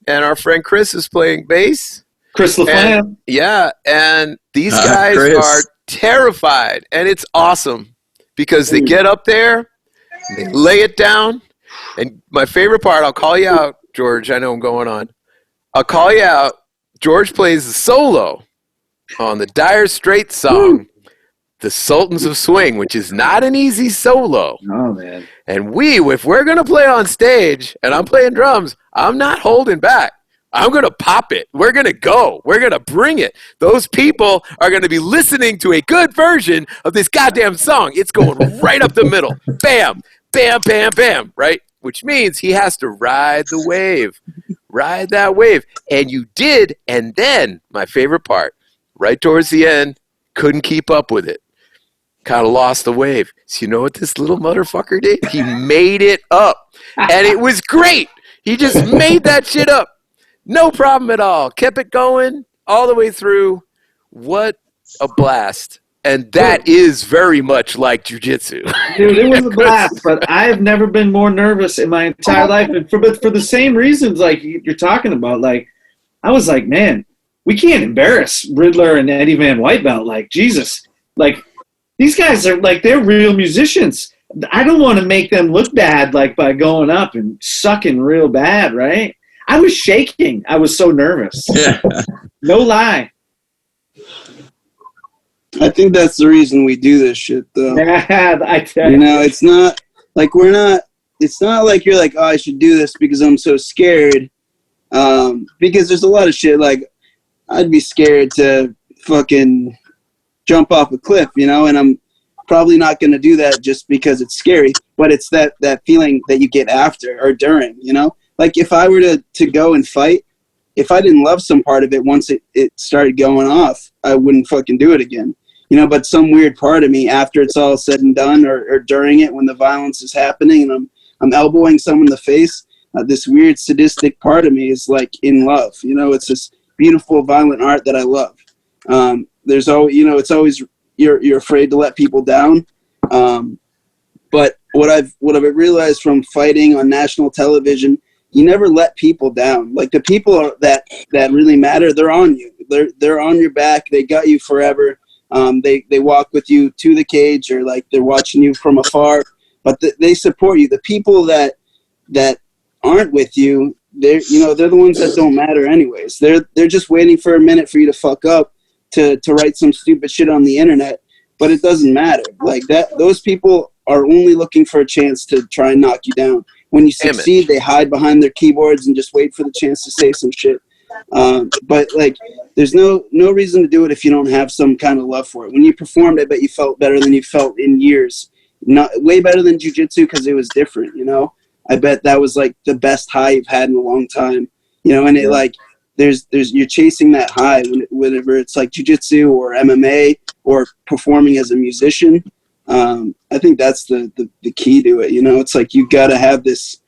and our friend Chris is playing bass. Chris LaFlamme. Yeah, and these guys are terrified, and it's awesome because they get up there, they lay it down, and my favorite part, I'll call you out, George, I know I'm going on. I'll call you out. George plays the solo on the Dire Straits song, The Sultans of Swing, which is not an easy solo. Oh, man. And if we're going to play on stage and I'm playing drums, I'm not holding back. I'm going to pop it. We're going to go. We're going to bring it. Those people are going to be listening to a good version of this goddamn song. It's going right up the middle. Bam, bam, bam, bam, right? Which means he has to ride the wave. Ride that wave. And you did, and then, my favorite part, right towards the end, couldn't keep up with it. Kind of lost the wave. So you know what this little motherfucker did? He made it up. And it was great. He just made that shit up. No problem at all. Kept it going all the way through. What a blast. And that is very much like jiu-jitsu. Dude, it was a blast, but I've never been more nervous in my entire life. And for the same reasons like you're talking about. Like, I was like, man, we can't embarrass Riddler and Eddie Van Whitebelt. Like, Jesus. Like, these guys are, like, they're real musicians. I don't want to make them look bad, like, by going up and sucking real bad, right? I was shaking. I was so nervous. Yeah. No lie. I think that's the reason we do this shit, though. Yeah, I tell you know, it's not like it's not like you're like, oh, I should do this because I'm so scared. Because there's a lot of shit, like, I'd be scared to fucking jump off a cliff, you know, and I'm probably not going to do that just because it's scary, but it's that feeling that you get after or during, you know? Like, if I were to go and fight, if I didn't love some part of it once it started going off, I wouldn't fucking do it again. You know, but some weird part of me after it's all said and done or during it when the violence is happening and I'm elbowing someone in the face, this weird sadistic part of me is like in love. You know, it's this beautiful violent art that I love. There's always, you know, it's always you're afraid to let people down. But what I've realized from fighting on national television, you never let people down. Like, the people that really matter, they're on you. They're on your back. They got you forever. They walk with you to the cage, or like they're watching you from afar, but they support you. The people that aren't with you, they're the ones that don't matter anyways. They're just waiting for a minute for you to fuck up to write some stupid shit on the internet, but it doesn't matter. Like, those people are only looking for a chance to try and knock you down. When you succeed, they hide behind their keyboards and just wait for the chance to say some shit. But like, there's no reason to do it if you don't have some kind of love for it. When you performed, I bet you felt better than you felt in years. Not way better than jiu-jitsu because it was different, you know? I bet that was like the best high you've had in a long time, you know? And it like, you're chasing that high whenever it's like jiu-jitsu or MMA or performing as a musician. I think that's the key to it, you know? It's like, you gotta have this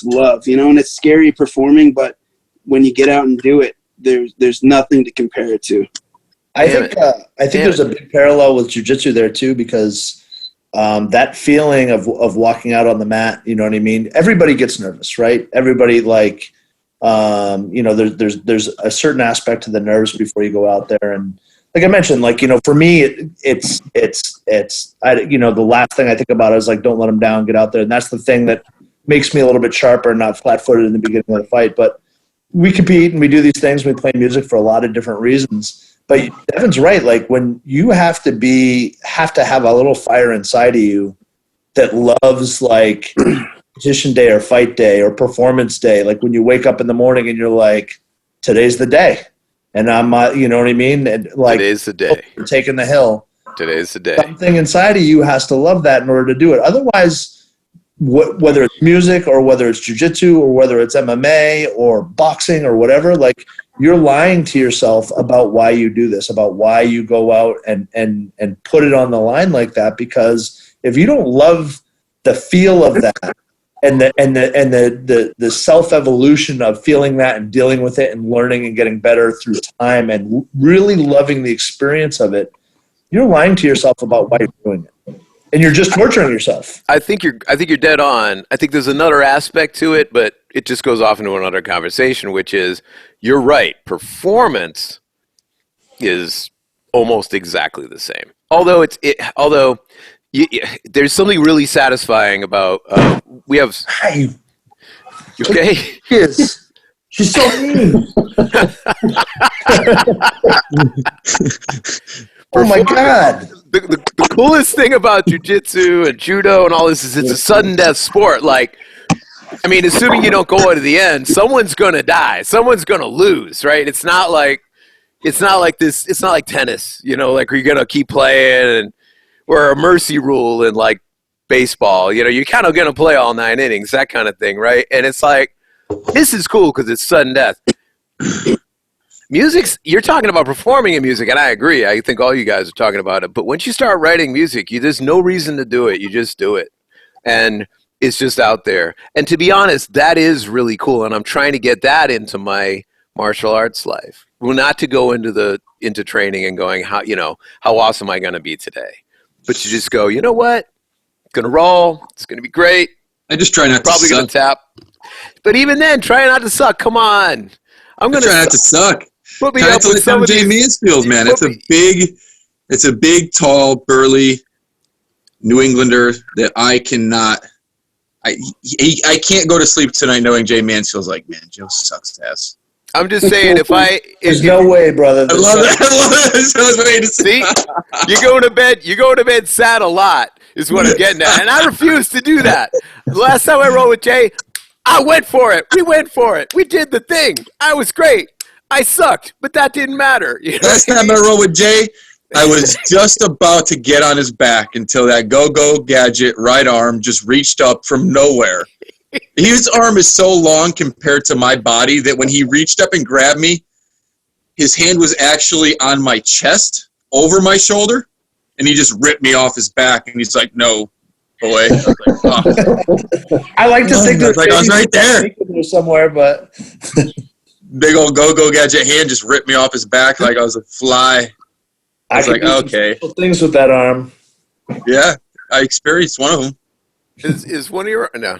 love, you know? And it's scary performing, but when you get out and do it, there's nothing to compare it to. I think there's a big parallel with jiu-jitsu there too, because that feeling of walking out on the mat, you know what I mean? Everybody gets nervous, right? Everybody, like, you know, there's a certain aspect to the nerves before you go out there. And like I mentioned, like, you know, for me, it's you know, the last thing I think about is like, don't let them down, get out there. And that's the thing that makes me a little bit sharper and not flat-footed in the beginning of the fight. But we compete and we do these things. We play music for a lot of different reasons. But Devin's right. Like, when you have to have a little fire inside of you that loves, like, competition day or fight day or performance day. Like, when you wake up in the morning and you're like, today's the day. And I'm, you know what I mean? And like, today's the day. You're taking the hill. Today's the day. Something inside of you has to love that in order to do it. Otherwise, whether it's music or whether it's jiu-jitsu or whether it's MMA or boxing or whatever, like you're lying to yourself about why you do this, about why you go out and put it on the line like that. Because if you don't love the feel of that and the self-evolution of feeling that and dealing with it and learning and getting better through time and really loving the experience of it, you're lying to yourself about why you're doing it. And you're just torturing yourself. I think you're dead on. I think there's another aspect to it, but it just goes off into another conversation, which is you're right. Performance is almost exactly the same. Although there's something really satisfying about we have. Hi. You okay? Yes. She's so mean. Oh my God. The coolest thing about jiu-jitsu and judo and all this is it's a sudden death sport. Like, I mean, assuming you don't go to the end, someone's going to die. Someone's going to lose, right? It's not like this. It's not like tennis, you know, like you're going to keep playing or a mercy rule in like baseball. You know, you're kind of going to play all 9 innings, that kind of thing, right? And it's like, this is cool because it's sudden death. You're talking about performing in music, and I agree. I think all you guys are talking about it. But once you start writing music, there's no reason to do it. You just do it. And it's just out there. And to be honest, that is really cool. And I'm trying to get that into my martial arts life. Well, not to go into training and going, how awesome am I going to be today? But you just go, you know what? Going to roll. It's going to be great. I just try not Probably to going to suck. tap. But even then, try not to suck. Come on. I'm going to try not to suck. Put me Try up not to with some become of Jay these. Mansfield, man. It's a big, tall, burly New Englander that I cannot. I can't go to sleep tonight knowing Jay Mansfield's like, man, Joe sucks ass. I'm just saying, There's no way, brother. I love that. I love that. I was waiting to See, you go to bed sad a lot is what I'm getting at, and I refuse to do that. The last time I rolled with Jay, I went for it. We went for it. We did the thing. I was great. I sucked, but that didn't matter. You know Last time I rolled with Jay, I was just about to get on his back until that go-go gadget right arm just reached up from nowhere. His arm is so long compared to my body that when he reached up and grabbed me, his hand was actually on my chest, over my shoulder, and he just ripped me off his back, and he's like, no, boy. I was like, oh. I like to think there's I was right there. somewhere, but big old go-go gadget hand just ripped me off his back like I was a fly. I was like, okay. Things with that arm. Yeah, I experienced one of them. Is one of your no?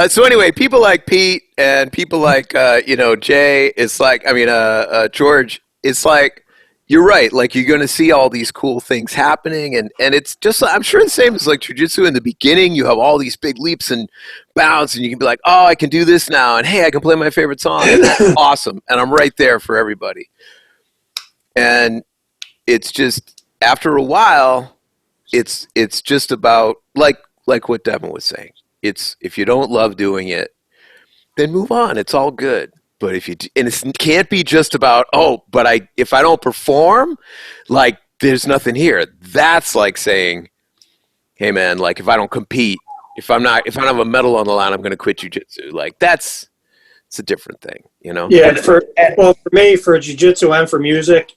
So anyway, people like Pete and people like Jay. It's like George. It's like you're right. Like you're going to see all these cool things happening, and it's just I'm sure the same as like jiu-jitsu in the beginning. You have all these big leaps and bounds, and you can be like, oh, I can do this now, and hey, I can play my favorite song. And that's awesome, and I'm right there for everybody. And it's just after a while, it's just about like what Devin was saying. It's if you don't love doing it, then move on. It's all good. But if you and it can't be just about if I don't perform, like there's nothing here. That's like saying, hey man, like if I don't compete, if I don't have a medal on the line, I'm going to quit jiu-jitsu. Like it's a different thing, you know. Yeah, for me, for jiu-jitsu and for music,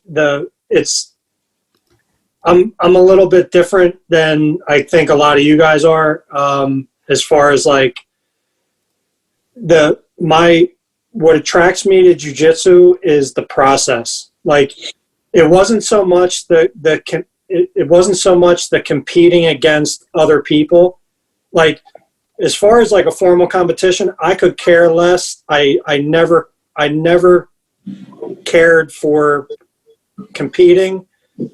I'm a little bit different than I think a lot of you guys are. As far as like what attracts me to jiu-jitsu is the process. Like it wasn't so much the competing against other people. Like as far as like a formal competition, I could care less. I never cared for competing.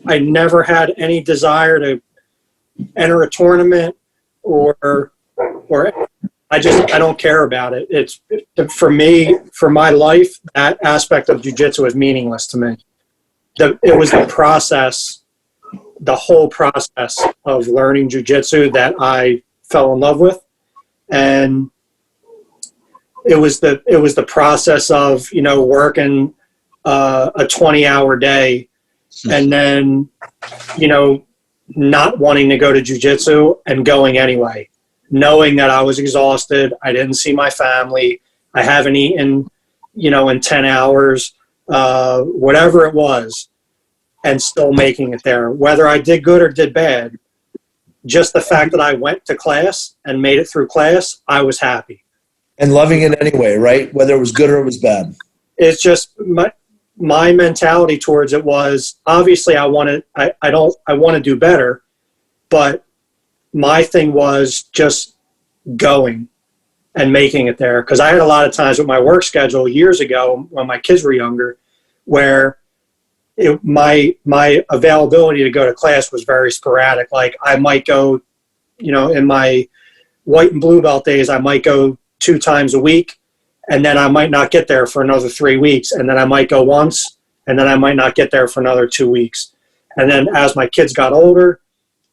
I never had any desire to enter a tournament or I don't care about it. It's for me, for my life, that aspect of jiu-jitsu is meaningless to me. It was the process, the whole process of learning jiu-jitsu that I fell in love with. And it was the process of, working a 20-hour day and then, not wanting to go to jiu-jitsu and going anyway. knowing that I was exhausted. I didn't see my family. I haven't eaten, in 10 hours, whatever it was, and still making it there. Whether I did good or did bad, just the fact that I went to class and made it through class, I was happy. And loving it anyway, right? Whether it was good or it was bad. It's just my mentality towards it was, obviously I want to do better, but my thing was just going and making it there. Because I had a lot of times with my work schedule years ago when my kids were younger, where my availability to go to class was very sporadic. Like I might go, in my white and blue belt days, I might go 2 times a week, and then I might not get there for another 3 weeks, and then I might go once, and then I might not get there for another 2 weeks. And then as my kids got older,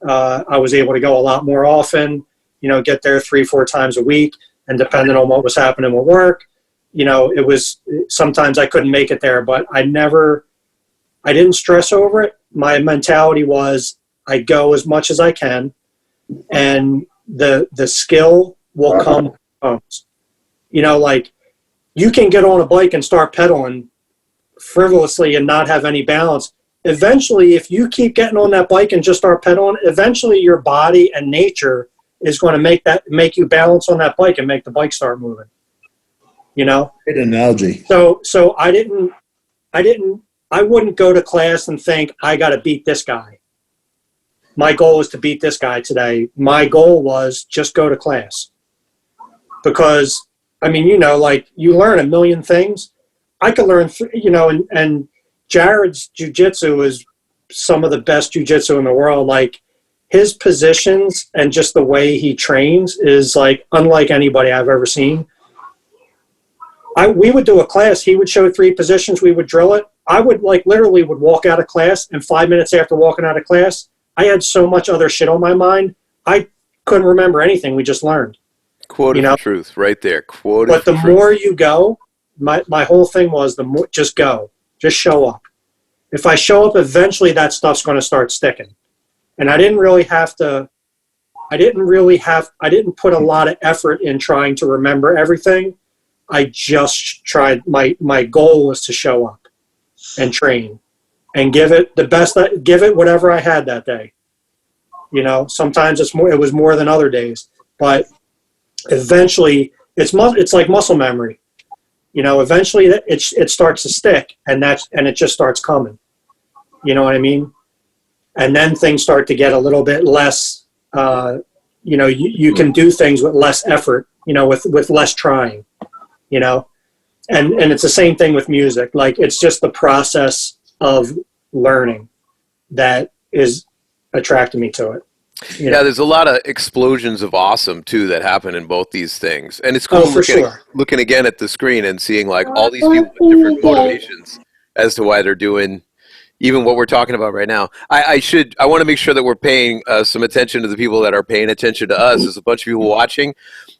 I was able to go a lot more often, get there 3-4 times a week. And depending on what was happening with work, it was, sometimes I couldn't make it there, but I didn't stress over it. My mentality was, I go as much as I can, and the skill will come. Like you can get on a bike and start pedaling frivolously and not have any balance. Eventually, if you keep getting on that bike and just start pedaling, eventually your body and nature is going to make you balance on that bike and make the bike start moving. Great analogy. So I wouldn't go to class and think I got to beat this guy. My goal is to beat this guy today. My goal was just go to class. Because, like you learn a million things. I could learn, and Jarod's jiu-jitsu is some of the best jiu-jitsu in the world. Like his positions and just the way he trains is like unlike anybody I've ever seen. We would do a class. He would show 3 positions. We would drill it. I would literally would walk out of class, and 5 minutes after walking out of class, I had so much other shit on my mind. I couldn't remember anything we just learned. Quote of the truth right there. But the more you go, my whole thing was just go. Just show up. If I show up, eventually that stuff's going to start sticking. And I didn't put a lot of effort in trying to remember everything. I just tried. My goal was to show up and train and give it the best, give it whatever I had that day. Sometimes it was more than other days, but eventually it's like muscle memory. Eventually it starts to stick, and it just starts coming. You know what I mean? And then things start to get a little bit less, you can do things with less effort, with less trying, and it's the same thing with music. Like it's just the process of learning that is attracting me to it. Yeah, there's a lot of explosions of awesome too that happen in both these things, and it's cool looking again at the screen and seeing like all these people with different motivations as to why they're doing even what we're talking about right now. I want to make sure that we're paying some attention to the people that are paying attention to us. There's a bunch of people watching.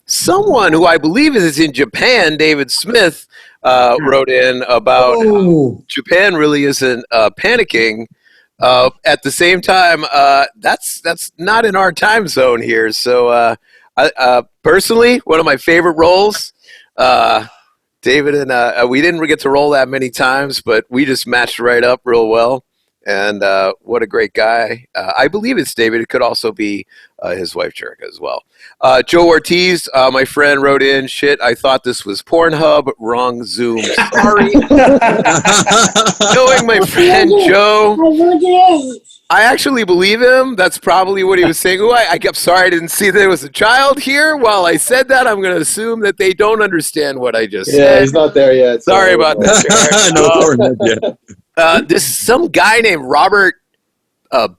Someone who I believe is in Japan, David Smith, wrote in about Japan really isn't panicking. At the same time, that's not in our time zone here. So personally, one of my favorite roles, David and we didn't get to roll that many times, but we just matched right up real well. And what a great guy. I believe it's David. It could also be his wife, Jorge, as well. Joe Ortiz, my friend, wrote in, shit, I thought this was Pornhub. Wrong Zoom. Sorry. Knowing my friend Joe, I actually believe him. That's probably what he was saying. Ooh, I kept sorry I didn't see there was a child here. While I said that, I'm going to assume that they don't understand what I just said. Yeah, he's not there yet. Sorry about that. No Pornhub yet. This is some guy named Robert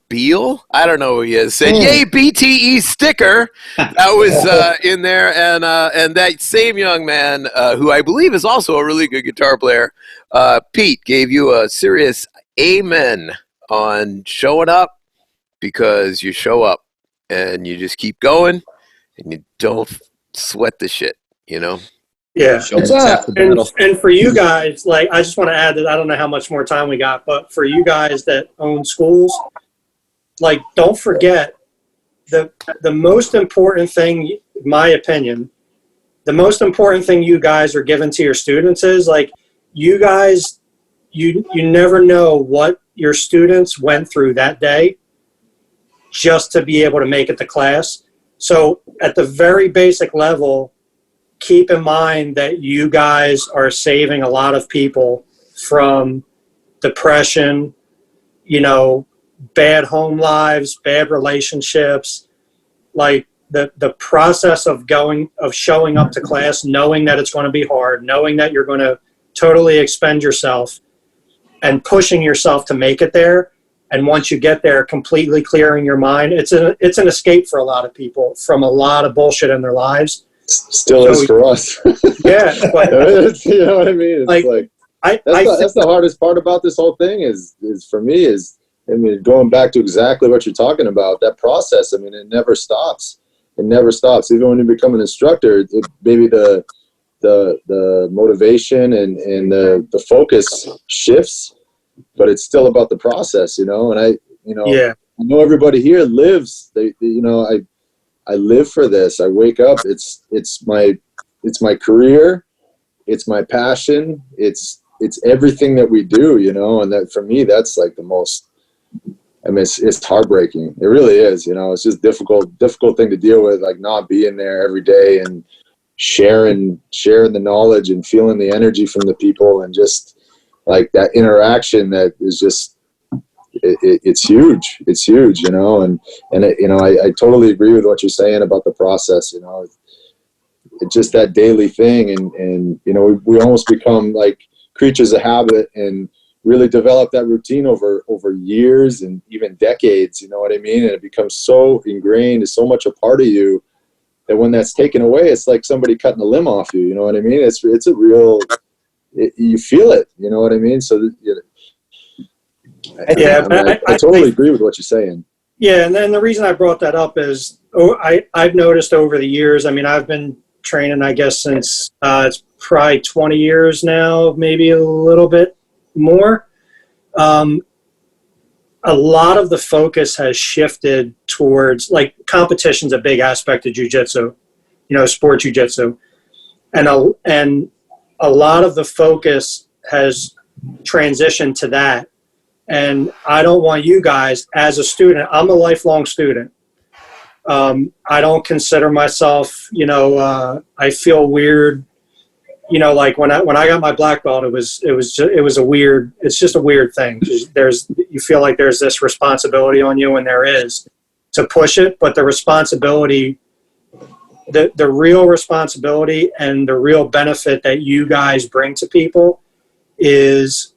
Beal. I don't know who he is. Said, "Yay, BTE sticker." That was in there, and that same young man, who I believe is also a really good guitar player, Pete, gave you a serious amen on showing up, because you show up and you just keep going and you don't sweat the shit, Yeah, and for you guys, like, I just want to add that I don't know how much more time we got, but for you guys that own schools, like, don't forget the most important thing my opinion, the most important thing you guys are giving to your students is like, you guys, you never know what your students went through that day just to be able to make it to class. So at the very basic level, keep in mind that you guys are saving a lot of people from depression, bad home lives, bad relationships, like the process of showing up to class, knowing that it's going to be hard, knowing that you're going to totally expend yourself and pushing yourself to make it there. And once you get there, completely clearing your mind, it's an escape for a lot of people from a lot of bullshit in their lives. Still is for us. Yeah. But, you know what I mean? It's that's the hardest part about this whole thing is for me is, I mean, going back to exactly what you're talking about, that process, I mean, it never stops. It never stops. Even when you become an instructor, maybe the motivation and the focus shifts, but it's still about the process, And I know everybody here lives, I live for this. I wake up. It's my career. It's my passion. It's everything that we do, and that for me, that's like the most, I mean, it's heartbreaking. It really is, it's just difficult thing to deal with, like not being there every day and sharing the knowledge and feeling the energy from the people and just like that interaction that is just, it's huge. It's huge, and I totally agree with what you're saying about the process, it's just that daily thing. And we almost become like creatures of habit and really develop that routine over years and even decades, you know what I mean? And it becomes so ingrained, it's so much a part of you that when that's taken away, it's like somebody cutting a limb off you, you know what I mean? It's a real, you feel it, you know what I mean? So, I totally agree with what you're saying. Yeah, and then the reason I brought that up is I've noticed over the years, I mean, I've been training, I guess, since it's probably 20 years now, maybe a little bit more. A lot of the focus has shifted towards, like, competition's a big aspect of jiu-jitsu, sport jiu-jitsu. And a lot of the focus has transitioned to that. And I don't want you guys, as a student, I'm a lifelong student. I don't consider myself, I feel weird, like when I got my black belt, it's just a weird thing. You feel like there's this responsibility on you, and there is, to push it, but the responsibility, the real responsibility and the real benefit that you guys bring to people is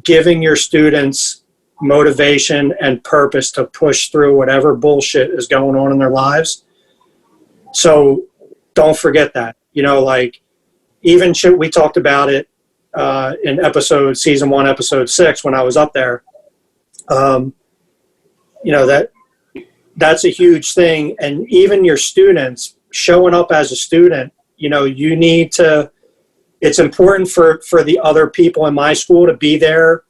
giving your students motivation and purpose to push through whatever bullshit is going on in their lives. So don't forget that, like even shit, we talked about it in season 1, episode 6, when I was up there. That's a huge thing. And even your students showing up as a student, you need to, it's important for the other people in my school to be there.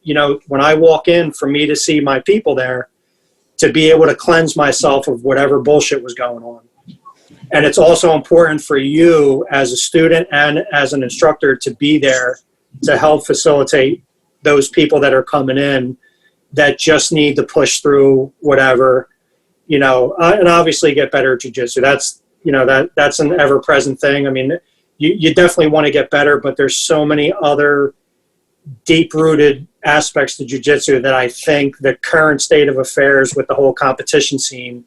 When I walk in, for me to see my people there, to be able to cleanse myself of whatever bullshit was going on. And it's also important for you as a student and as an instructor to be there to help facilitate those people that are coming in that just need to push through whatever, and obviously get better at jiu-jitsu. That's, that's an ever-present thing. I mean, you definitely want to get better, but there's so many other deep-rooted aspects to jiu-jitsu that I think the current state of affairs with the whole competition scene,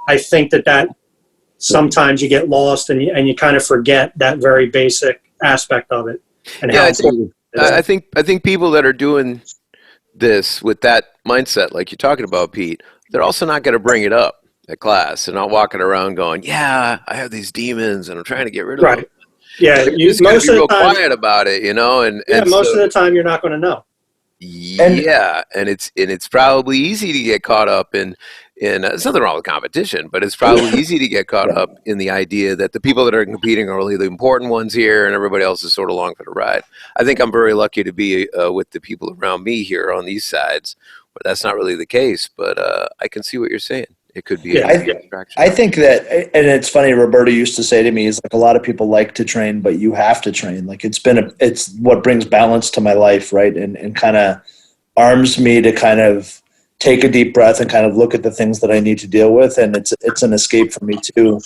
I think that sometimes you get lost and you kind of forget that very basic aspect of it. And yeah, I think people that are doing this with that mindset, like you're talking about, Pete, they're also not going to bring it up at class. They're not walking around going, yeah, I have these demons and I'm trying to get rid of them. Yeah, most of the time, quiet about it, and most of the time you're not going to know. Yeah, and it's probably easy to get caught up in there's nothing wrong with competition, but it's probably easy to get caught up in the idea that the people that are competing are really the important ones here, and everybody else is sort of along for the ride. I think I'm very lucky to be with the people around me here on these sides, but that's not really the case. But I can see what you're saying. It could be Yeah, a distraction. I think that, and it's funny, Roberto used to say to me, is like, a lot of people like to train, but you have to train. Like, it's what brings balance to my life, right? And kind of arms me to kind of take a deep breath and kind of look at the things that I need to deal with. And it's an escape for me too.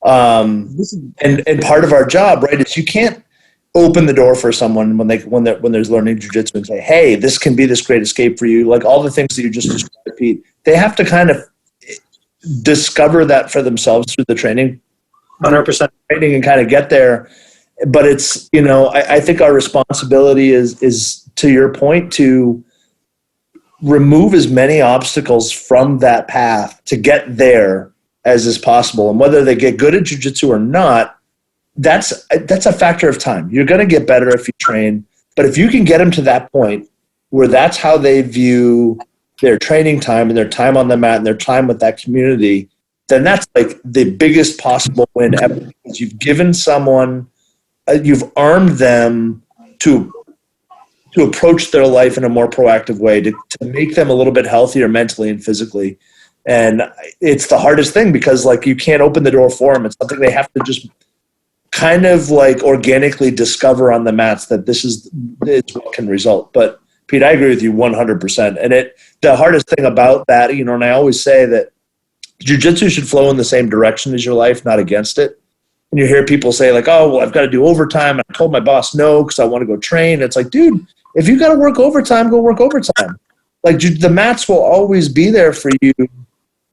And part of our job, right, is you can't open the door for someone when there's learning jiu-jitsu and say, hey, this can be this great escape for you. Like all the things that you just described, Pete, they have to kind of discover that for themselves through the training, 100% training, and kind of get there. But it's, I think our responsibility is to your point, to remove as many obstacles from that path to get there as is possible. And whether they get good at jiu-jitsu or not, that's a factor of time. You're going to get better if you train, but if you can get them to that point where that's how they view their training time and their time on the mat and their time with that community, then that's like the biggest possible win ever, because you've given someone, you've armed them to approach their life in a more proactive way, to make them a little bit healthier mentally and physically. And it's the hardest thing, because like you can't open the door for them. It's something they have to just kind of like organically discover on the mats, that this is what can result. But Pete, I agree with you 100%. And the hardest thing about that, and I always say that jiu-jitsu should flow in the same direction as your life, not against it. And you hear people say like, oh, well, I've got to do overtime. And I told my boss no because I want to go train. It's like, dude, if you got to work overtime, go work overtime. Like the mats will always be there for you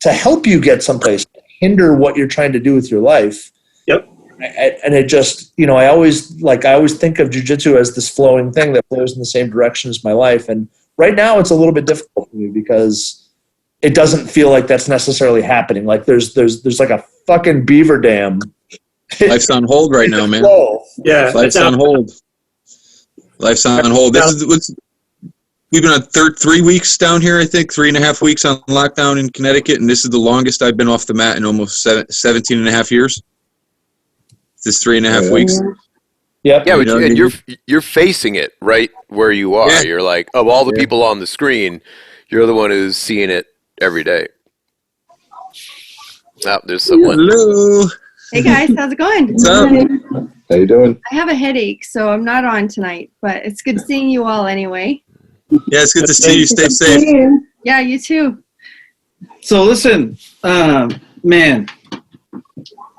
to help you get someplace, hinder what you're trying to do with your life. Yep. And it just, I always think of jiu-jitsu as this flowing thing that flows in the same direction as my life. And right now it's a little bit difficult for me because it doesn't feel like that's necessarily happening. Like there's like a fucking beaver dam. Life's on hold right now, man. Yeah. Life's on hold. Life's on hold. We've been on 3 weeks down here, I think, 3.5 weeks on lockdown in Connecticut. And this is the longest I've been off the mat in almost 17 and a half years. This 3.5 weeks. Yep. Yeah, and you're facing it right where you are. Yeah. You're like, of all the people on the screen, you're the one who's seeing it every day. Oh, there's someone. Hello. Hey guys, how's it going? What's up? How you doing? I have a headache, so I'm not on tonight, but it's good seeing you all anyway. Yeah, it's good to see you. Stay safe. Yeah, you too. So listen, man,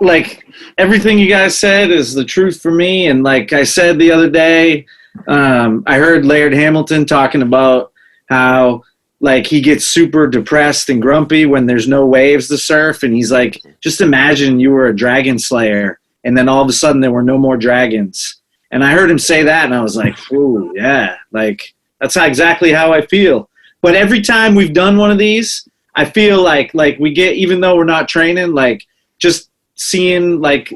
like everything you guys said is the truth for me. And like I said the other day, I heard Laird Hamilton talking about how like he gets super depressed and grumpy when there's no waves to surf. And he's like, just imagine you were a dragon slayer and then all of a sudden there were no more dragons. And I heard him say that and I was like, ooh, yeah, like that's exactly how I feel. But every time we've done one of these, I feel like we get, even though we're not training, like just seeing like.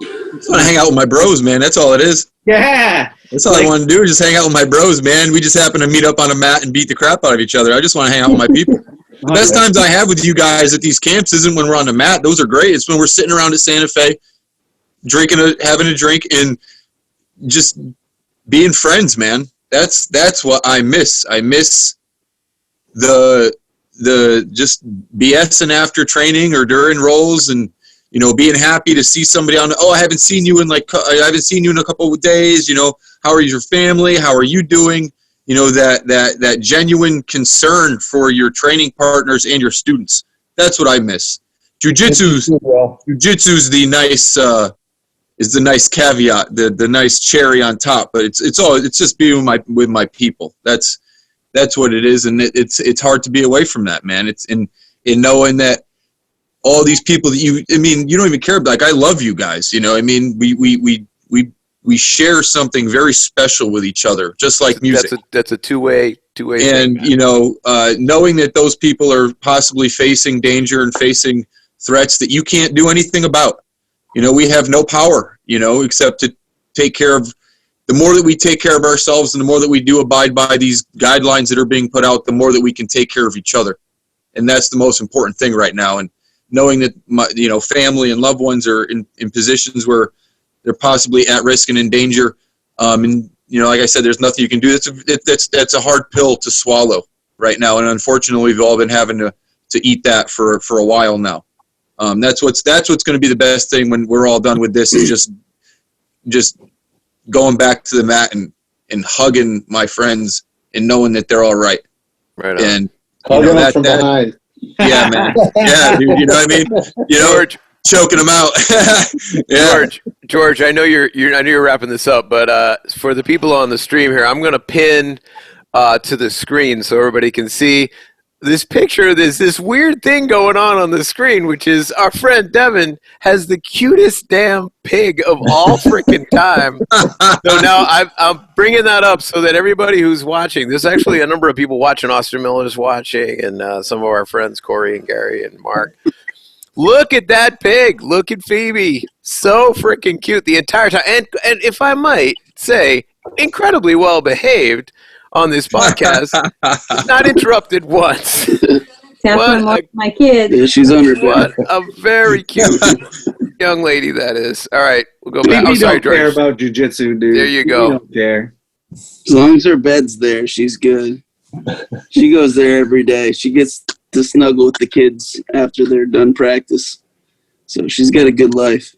I want to hang out with my bros, man. That's all it is. Yeah. That's all I want to do is just hang out with my bros, man. We just happen to meet up on a mat and beat the crap out of each other. I just want to hang out with my people. The best times I have with you guys at these camps isn't when we're on the mat. Those are great. It's when we're sitting around at Santa Fe, having a drink, and just being friends, man. That's what I miss. I miss the just BSing after training or during rolls, and being happy to see somebody on. Oh, I haven't seen you in a couple of days. How are your family? How are you doing? That genuine concern for your training partners and your students. That's what I miss. Jiu-jitsu's the nice caveat, the nice cherry on top. But it's just being with my people. That's what it is, and it's hard to be away from that, man. It's in knowing that all these people that you don't even care about. Like, I love you guys. We share something very special with each other, just like music. That's a two-way and thing, knowing that those people are possibly facing danger and facing threats that you can't do anything about. We have no power, except to take care of. The more that we take care of ourselves and the more that we do abide by these guidelines that are being put out, the more that we can take care of each other. And that's the most important thing right now. And knowing that my, family and loved ones are in positions where they're possibly at risk and in danger. And like I said, there's nothing you can do. That's a hard pill to swallow right now. And unfortunately, we've all been having to eat that for a while now. That's what's going to be the best thing when we're all done with this, is just going back to the mat and hugging my friends and knowing that they're all right. Right on. And Hugging them from behind. Yeah, man. Yeah, dude. You know what I mean? George, choking them out. Yeah. George, I know you're wrapping this up, but for the people on the stream here, I'm going to pin to the screen so everybody can see this picture. There's this weird thing going on the screen, which is our friend Devin has the cutest damn pig of all freaking time. So now I'm bringing that up so that everybody who's watching, there's actually a number of people watching. Austin Miller's watching, and some of our friends, Corey and Gary and Mark. Look at that pig. Look at Phoebe. So freaking cute the entire time. And if I might say, incredibly well behaved on this podcast. Not interrupted once. Definitely more my kid. Yeah, she's under. What a very cute young lady that is. All right, we'll go back. Phoebe Sorry, don't care George. about jiu-jitsu, dude. There you go. Phoebe don't care. As long as her bed's there, she's good. She goes there every day. She gets to snuggle with the kids after they're done practice. So she's got a good life.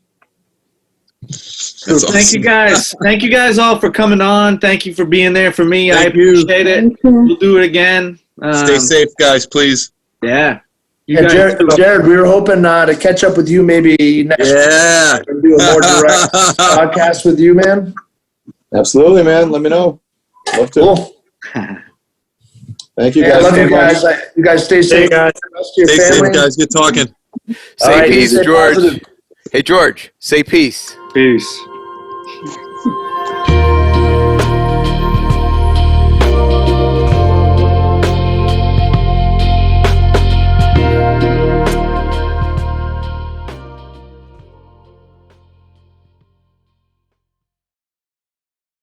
So thank you guys. Thank you guys all for coming on. Thank you for being there for me. I appreciate it. We'll do it again. Stay safe, guys, please. Yeah. Jared, we were hoping to catch up with you maybe next week. And do a more direct podcast with you, man. Absolutely, man. Let me know. Love to. Cool. Thank you, Yeah, guys. love you guys. You guys stay safe. guys. Stay safe, guys. Good talking. Say All right, peace, stay George. positive. Hey, George, say peace. Peace.